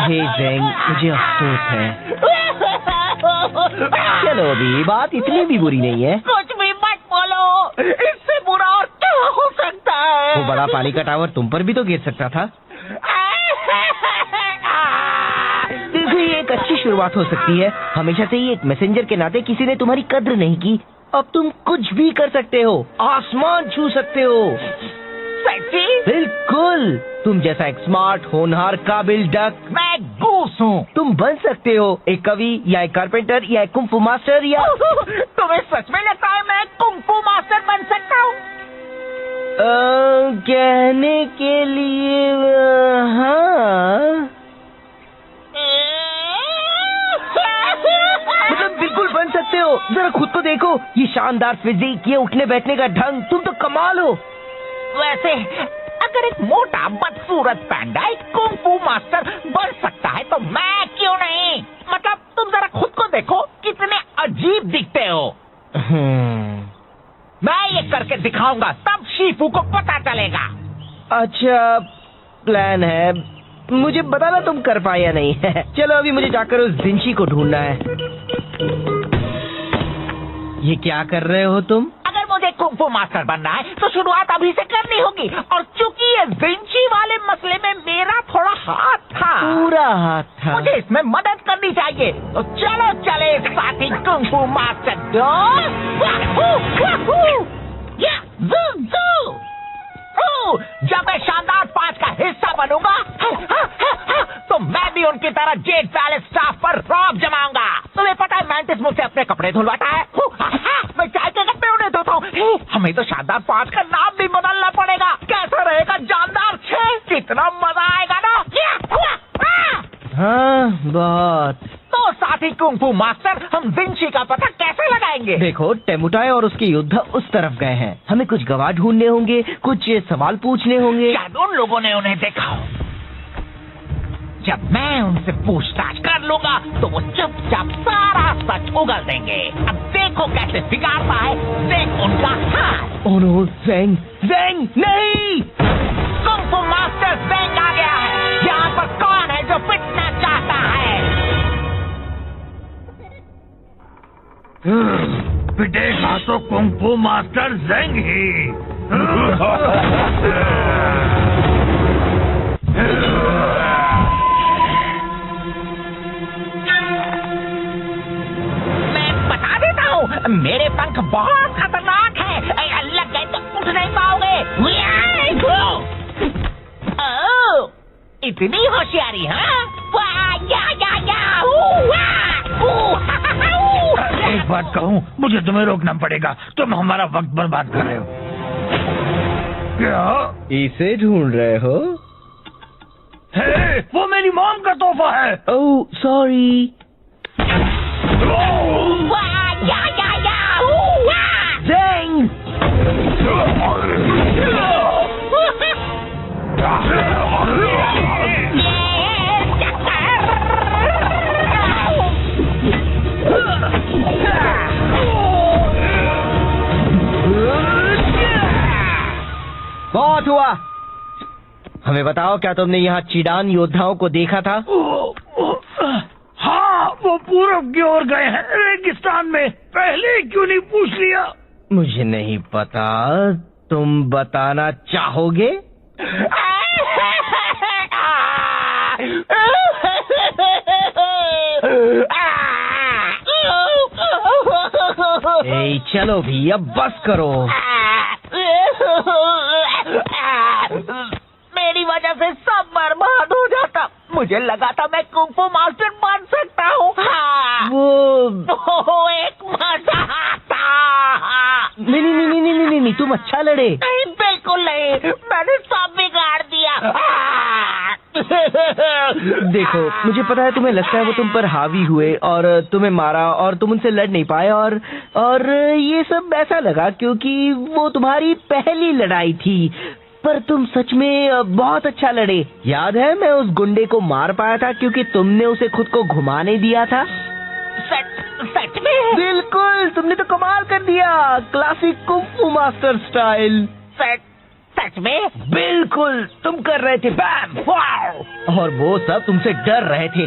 S2: हे ज़ेंग, मुझे अफसोस है। चलो अभी बात इतनी भी बुरी नहीं है।
S3: कुछ भी मत बोलो, इससे बुरा और क्या हो सकता है?
S2: वो बड़ा पानी का टावर तुम पर भी तो गिर सकता था। देखो, ये एक अच्छी शुरुआत हो सकती है। हमेशा से ही एक मैसेंजर के नाते किसी ने तुम्हारी कद्र नहीं की। अब तुम कुछ भी कर सकते हो, आसमान छू सकते हो।
S3: सच्ची?
S2: बिल्कुल, तुम जैसा एक स्मार्ट, होनहार, काबिल डक।
S3: मैं गूस हूँ।
S2: तुम बन सकते हो एक कवि या एक कारपेंटर या एक कुंफू मास्टर या
S3: तुम्हें सच में लगता है मैं कुंफू मास्टर बन सकता हूँ?
S2: कहने के लिए हाँ, मतलब बिल्कुल बन सकते हो। जरा खुद को देखो, ये शानदार फिजिक, ये उठने बैठने का ढंग, तुम तो कमाल हो।
S3: वैसे अगर एक मोटा बदसूरत पैंडा एक कुंफू मास्टर बन सकता है तो मैं क्यों नहीं? मतलब तुम जरा खुद को देखो, कितने अजीब दिखते हो। मैं ये करके दिखाऊंगा, तब शीफू को पता चलेगा।
S2: अच्छा प्लान है, मुझे बताना तुम कर पाए या नहीं। चलो अभी मुझे जाकर उस जिंशी को ढूंढना है। ये क्या कर रहे हो तुम?
S3: अगर मुझे कुंफू मास्टर बनना है तो शुरुआत अभी से करनी होगी, और चूंकि ये जिंशी वाले मसले में मेरा थोड़ा हाथ था,
S2: पूरा हाथ था,
S3: मुझे इसमें मदद करनी चाहिए। तो चलो चले साथी कुंफू मास्टर जब मैं शानदार 5 का हिस्सा बनूंगा तो मैं भी उनकी तरह जेड पैलेस स्टाफ पर रौब जमाऊंगा। तुम्हें पता है मैंटिस मुझसे अपने कपड़े धुलवाता है, मैं चाय के कपड़े उन्हें धोता हूँ। हमें तो शानदार 5 का नाम भी बदलना पड़ेगा। कैसा रहेगा जानदार 6? कितना मजा आएगा ना।
S2: हाँ बहुत।
S3: तो साथी कुंफू मास्टर, हम जिंशी का पता कैसे लगाएंगे?
S2: देखो, टेमुटाई और उसके योद्धा उस तरफ गए हैं। हमें कुछ गवाह ढूंढने होंगे, कुछ सवाल पूछने होंगे।
S3: शायद उन लोगों ने उन्हें देखा हो। जब मैं उनसे पूछताछ कर लूंगा तो वो चुपचाप सारा सच उगल देंगे। अब देखो कैसे बिगाड़ता है देख उनका हाथ।
S2: ओह नो, ज़ेंग, ज़ेंग नहीं!
S3: कुंफू मास्टर ज़ेंग आ गया है। यहाँ पर कौन है जो पिटना चाहता है?
S1: पिटेगा तो कुंफू मास्टर ज़ेंग ही।
S3: मैं बता देता हूँ, मेरे पंख बहुत खतरनाक है। लग गए तो उठ नहीं पाओगे। ओह, इतनी होशियारी, हाँ?
S4: एक बात कहूँ, मुझे तुम्हें रोकना पड़ेगा। तुम हमारा वक्त बर्बाद कर रहे हो। क्या
S2: इसे ढूंढ रहे हो?
S4: है, वो मेरी मॉम का तोहफा है।
S2: Oh sorry. ज़ेंग! बहुत हुआ। हमें बताओ, क्या तुमने यहाँ चीडान योद्धाओं को देखा था?
S4: हाँ, वो पूरब की ओर गए हैं, रेगिस्तान में। पहले क्यों नहीं पूछ लिया?
S2: मुझे नहीं पता, तुम बताना चाहोगे? ए, चलो भी, अब बस करो।
S3: मेरी वजह से सब बर्बाद हो जाता। मुझे लगा था मैं कुंफू मास्टर बन सकता हूँ। हाँ।
S2: वो
S3: एक मजा आता।
S2: नहीं, तुम अच्छा लड़े।
S3: नहीं, बिल्कुल नहीं, मैंने सब बिगाड़ दिया।
S2: देखो, मुझे पता है तुम्हें लगता है वो तुम पर हावी हुए और तुम्हें मारा और तुम उनसे लड़ नहीं पाए और ये सब ऐसा लगा क्योंकि वो तुम्हारी पहली लड़ाई थी, पर तुम सच में बहुत अच्छा लड़े। याद है मैं उस गुंडे को मार पाया था क्योंकि तुमने उसे खुद को घुमाने दिया था।
S3: सच में?
S2: बिल्कुल, तुमने तो कमाल कर दिया, क्लासिक कुंफू मास्टर स्टाइल।
S3: सच में?
S2: बिल्कुल, तुम कर रहे थे बैम वाओ, और वो सब तुमसे डर रहे थे।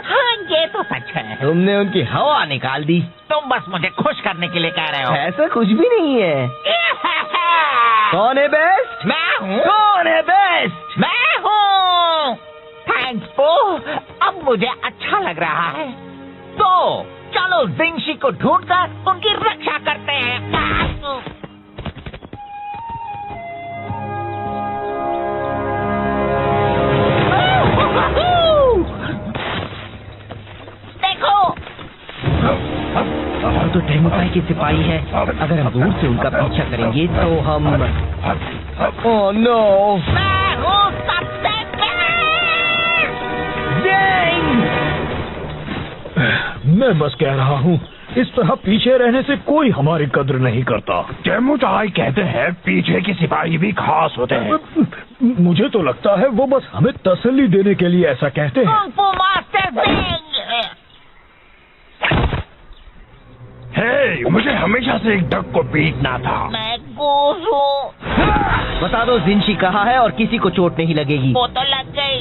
S3: हाँ, ये तो सच है।
S2: तुमने उनकी हवा निकाल दी।
S3: तुम बस मुझे खुश करने के लिए कह रहे हो।
S2: ऐसा कुछ भी नहीं है। कौन है बेस्ट?
S3: मैं हूँ।
S2: कौन है बेस्ट?
S3: मैं हूँ। थैंक्स पो, अब मुझे अच्छा लग रहा है। तो चलो जिंगशी को ढूंढकर उनकी रक्षा करते हैं। देखो,
S2: तो टेमुकाई के सिपाही है। अगर हम दूर से उनका पीछा करेंगे तो हम ओह नो,
S3: मैं हूँ सबसे
S4: मैं बस कह रहा हूँ, इस तरह पीछे रहने से कोई हमारी कद्र नहीं करता। टेमुटाई कहते हैं पीछे के सिपाही भी खास होते हैं। मुझे तो लगता है वो बस हमें तसल्ली देने के लिए ऐसा कहते हैं।
S3: कुंफू मास्टर जिंग।
S4: हे, मुझे हमेशा से एक डक को पीटना था।
S3: मैं गोस हूँ।
S2: बता दो जिंशी कहाँ है और किसी को चोट नहीं लगेगी।
S3: वो तो लग गई।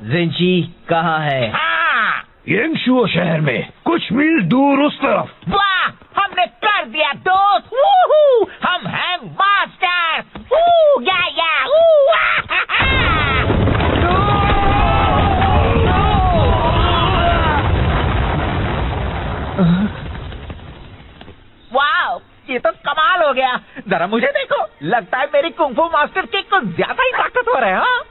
S2: जिंशी कहाँ है?
S3: हाँ।
S4: येंगशुओ शहर में कुछ मील दूर उस तरफ।
S3: वाह, हमने कर दिया दोस्त। वूहू, हम हैं मास्टर। वू, या वू, वाह, ये तो कमाल हो गया। जरा मुझे देखो, लगता है मेरी कुंफू मास्टर की कुछ ज्यादा ही ताकतवर है। हाँ?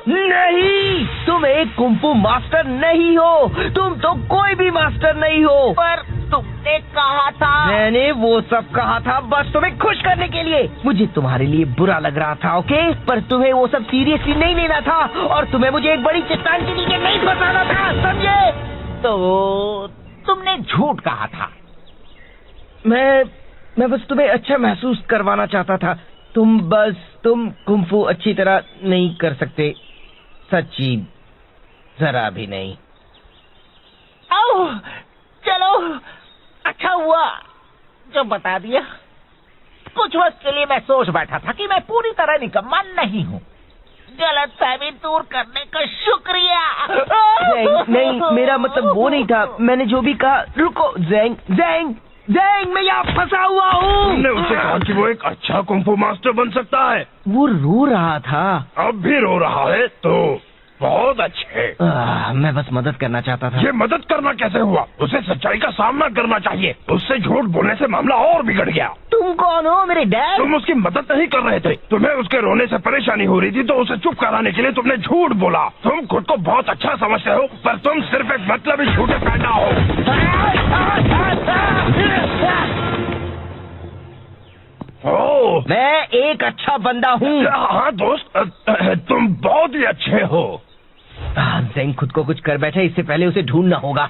S2: नहीं, तुम एक कुंफू मास्टर नहीं हो। तुम तो कोई भी मास्टर नहीं हो।
S3: पर तुमने कहा था।
S2: मैंने वो सब कहा था बस तुम्हें खुश करने के लिए। मुझे तुम्हारे लिए बुरा लग रहा था, ओके, पर तुम्हें वो सब सीरियसली नहीं लेना था और तुम्हें मुझे एक बड़ी चट्टान के नीचे नहीं फंसाना था, समझे?
S3: तो तुमने झूठ कहा था।
S2: मैं बस तुम्हें अच्छा महसूस करवाना चाहता था। तुम कुंफू अच्छी तरह नहीं कर सकते, सच्ची, जरा भी नहीं।
S3: ओह, चलो, अच्छा हुआ जो बता दिया। कुछ वक्त के लिए मैं सोच बैठा था कि मैं पूरी तरह निकम्मा नहीं हूँ। गलतफहमी दूर करने का शुक्रिया।
S2: नहीं, मेरा मतलब वो नहीं था। मैंने जो भी कहा, रुको, ज़ेंग, मैं यहाँ फंसा हुआ हूँ।
S4: तुमने उसे कहा कि वो एक अच्छा कुंफू मास्टर बन सकता है।
S2: वो रो रहा था।
S4: अब भी रो रहा है तो बहुत अच्छे।
S2: मैं बस मदद करना चाहता था।
S4: ये मदद करना कैसे हुआ? उसे सच्चाई का सामना करना चाहिए। उससे झूठ बोलने से मामला और बिगड़ गया।
S2: तुम कौन हो, मेरे डैड?
S4: तुम उसकी मदद नहीं कर रहे थे। तुम्हें उसके रोने से परेशानी हो रही थी तो उसे चुप कराने के लिए तुमने झूठ बोला। तुम खुद को बहुत अच्छा समझते हो, पर तुम सिर्फ एक मतलबी झूठे पैदा हो।
S2: मैं एक अच्छा बंदा हूँ।
S4: हाँ दोस्त, तुम बहुत ही अच्छे हो।
S2: ज़ेंग खुद को कुछ कर बैठे, इससे पहले उसे ढूंढना होगा।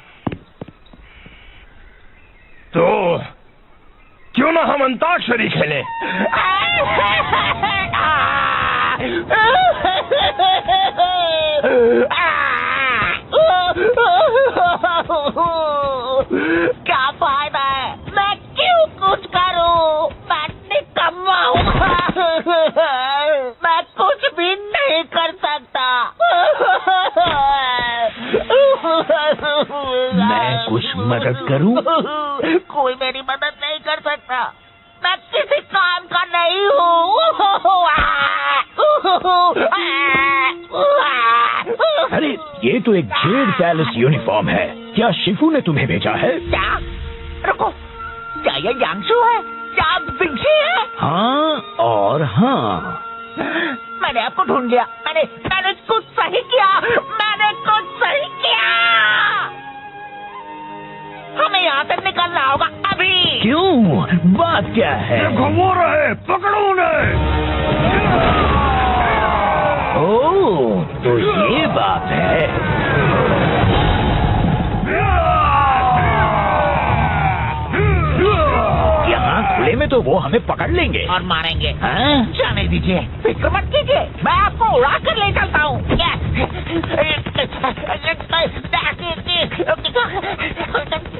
S4: तो क्यों ना हम अंताक्षरी खेलें?
S3: क्या फायदा है? मैं क्यों कुछ करूं? मैं निकम्मा
S4: मैं कुछ मदद करूं?
S3: कोई मेरी मदद नहीं कर सकता, मैं किसी काम का नहीं हूँ।
S4: अरे ये तो एक जेड पैलेस यूनिफॉर्म है। क्या शिफू ने तुम्हें भेजा है?
S3: क्या? रुको, क्या ये यांशु है? क्या विंशी है?
S4: हाँ और हाँ।
S3: मैंने आपको ढूंढ लिया। मैंने कुछ सही किया। मैंने कुछ सही किया। हमें यहाँ से निकलना होगा अभी।
S4: क्यों? बात क्या है?
S1: देखो वो रहे, पकड़ो उन्हें।
S4: ओह, तो ये बात है। यहाँ खुले में तो वो हमें पकड़ लेंगे
S3: और मारेंगे।
S4: हाँ?
S3: जाने दीजिए, फिक्र मत कीजिए, मैं आपको उड़ा कर ले चलता हूँ।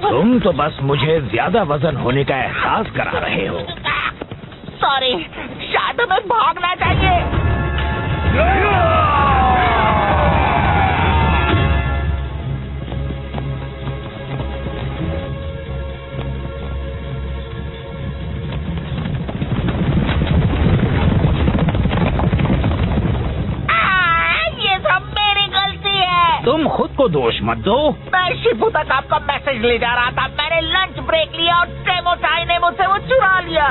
S4: तुम तो बस मुझे ज्यादा वजन होने का एहसास करा रहे हो।
S3: सॉरी, शायद हमें भागना चाहिए।
S4: तुम खुद को दोष मत दो।
S3: मैं शिफू तक आपका मैसेज ले जा रहा था। मैंने लंच ब्रेक लिया और टेमोटाई ने मुझसे वो चुरा लिया।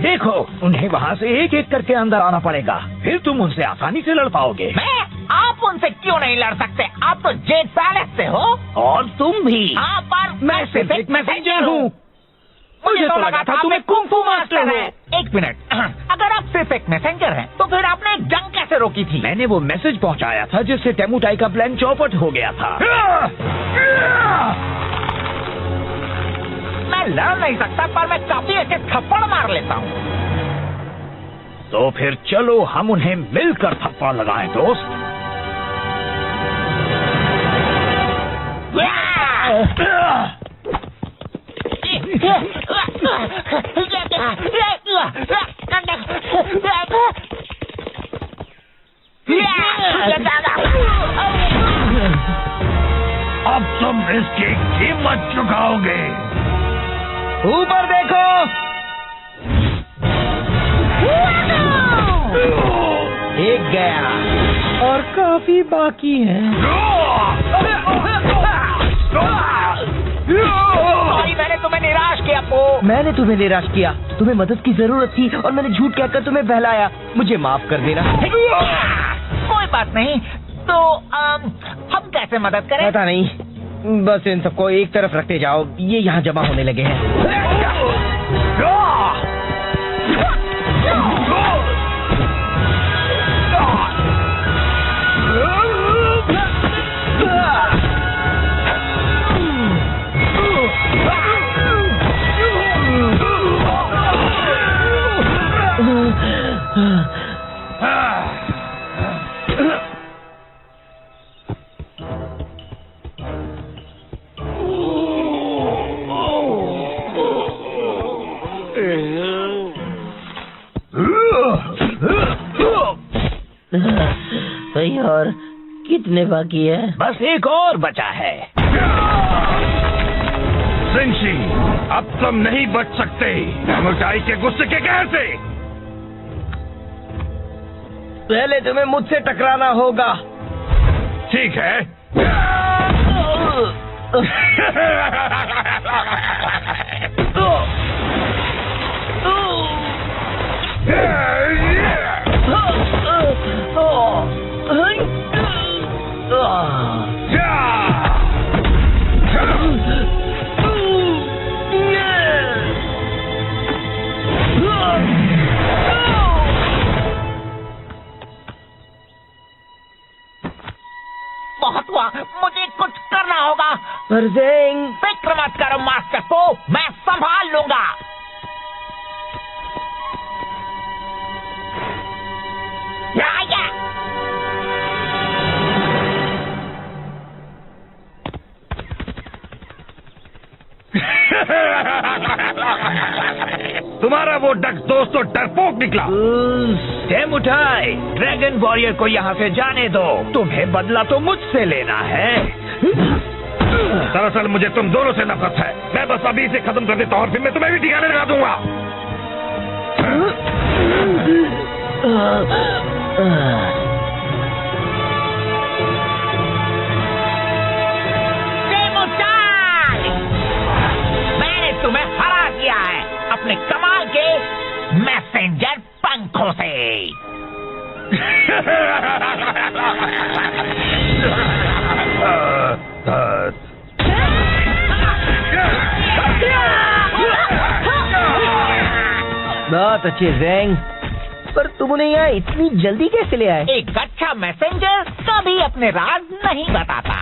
S4: देखो, उन्हें वहाँ से एक एक करके अंदर आना पड़ेगा, फिर तुम उनसे आसानी से लड़ पाओगे।
S3: आप उनसे क्यों नहीं लड़ सकते? आप तो जेड पैलेस से हो।
S4: और तुम भी।
S3: हाँ, पर
S4: मैं सिर्फ एक मैसेंजर हूँ। मुझे तो लगा था तुम्हें कुंग फू मास्टर है।
S3: एक मिनट, अगर आप सिर्फ एक मैसेंजर हैं, तो फिर आपने एक जंग कैसे रोकी थी?
S4: मैंने वो मैसेज पहुँचाया था जिससे टेमुटाई का प्लान चौपट हो गया था।
S3: मैं लड़ नहीं सकता, पर मैं काफी अच्छे थप्पड़ मार लेता हूँ।
S4: तो फिर चलो हम उन्हें मिलकर थप्पड़ लगाएं, दोस्त।
S1: अब तुम इसकी कीमत चुकाओगे।
S2: ऊपर देखो। एक गया और काफी बाकी है।
S3: मैंने तुम्हें निराश किया पो।
S2: मैंने तुम्हें निराश किया। तुम्हें मदद की जरूरत थी और मैंने झूठ कहकर तुम्हें बहलाया। मुझे माफ कर देना।
S3: कोई बात नहीं। तो हम कैसे मदद करें?
S2: पता नहीं, बस इन सबको एक तरफ रखते जाओ। ये यहाँ जमा होने लगे हैं। भाई, और कितने बाकी है?
S4: बस एक और बचा है।
S1: सिंशी, अब तुम नहीं बच सकते टेमुटाई के गुस्से के कहर से।
S2: पहले तुम्हें मुझसे टकराना होगा।
S1: ठीक है।
S3: बहुत हुआ, मुझे कुछ करना होगा।
S2: फिक्र
S3: मत करो मास्टर पो, मैं संभाल लूंगा।
S4: तुम्हारा वो दोस्त तो डरपोक निकला। टेमुटाई, ड्रैगन वॉरियर को यहाँ से जाने दो। तुम्हें बदला तो मुझसे लेना है। दरअसल मुझे तुम दोनों से नफरत है। मैं बस अभी से खत्म कर देता हूँ और फिर मैं तुम्हें भी ठिकाने लगा दूंगा।
S3: मैंने तुम्हें हरा दिया है अपने कमाल के मैसेंजर पंखों से।
S2: बहुत अच्छे ज़ैंग, पर तुम उन्हें यहाँ इतनी जल्दी कैसे ले आए?
S3: एक अच्छा मैसेंजर कभी अपने राज नहीं बताता।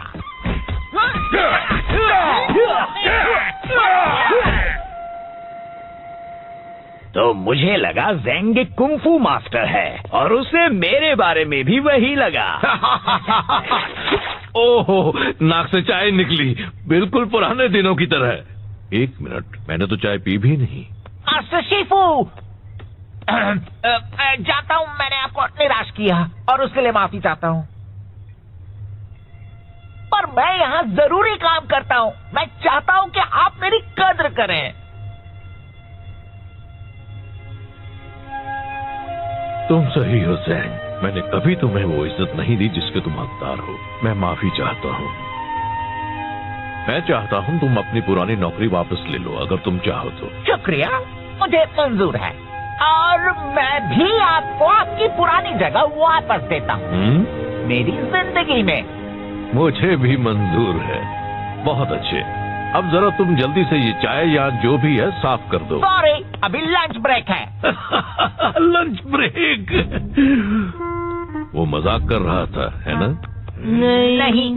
S4: तो मुझे लगा ज़ैंग एक कुंफू मास्टर है और उसे मेरे बारे में भी वही लगा।
S1: ओहो, नाक से चाय निकली, बिल्कुल पुराने दिनों की तरह। 1 मिनट, मैंने तो चाय पी भी नहीं।
S3: शिफू, जाता हूँ, मैंने आपको निराश किया और उसके लिए माफी चाहता हूँ। पर मैं यहाँ जरूरी काम करता हूँ। मैं चाहता हूँ कि आप मेरी कद्र करें।
S1: तुम सही हो ज़ैंग, मैंने कभी तुम्हें वो इज्जत नहीं दी जिसके तुम हकदार हो। मैं माफी चाहता हूँ। मैं चाहता हूँ तुम अपनी पुरानी नौकरी वापस ले लो, अगर तुम चाहो तो।
S3: शुक्रिया, मुझे मंजूर है और मैं भी आपको आपकी पुरानी जगह वापस देता हूँ मेरी जिंदगी में।
S1: मुझे भी मंजूर है। बहुत अच्छे, अब जरा तुम जल्दी से ये चाय या जो भी है साफ कर दो।
S3: सॉरी, अभी लंच ब्रेक है।
S1: Lunch break? वो मजाक कर रहा था, है ना?
S2: नहीं।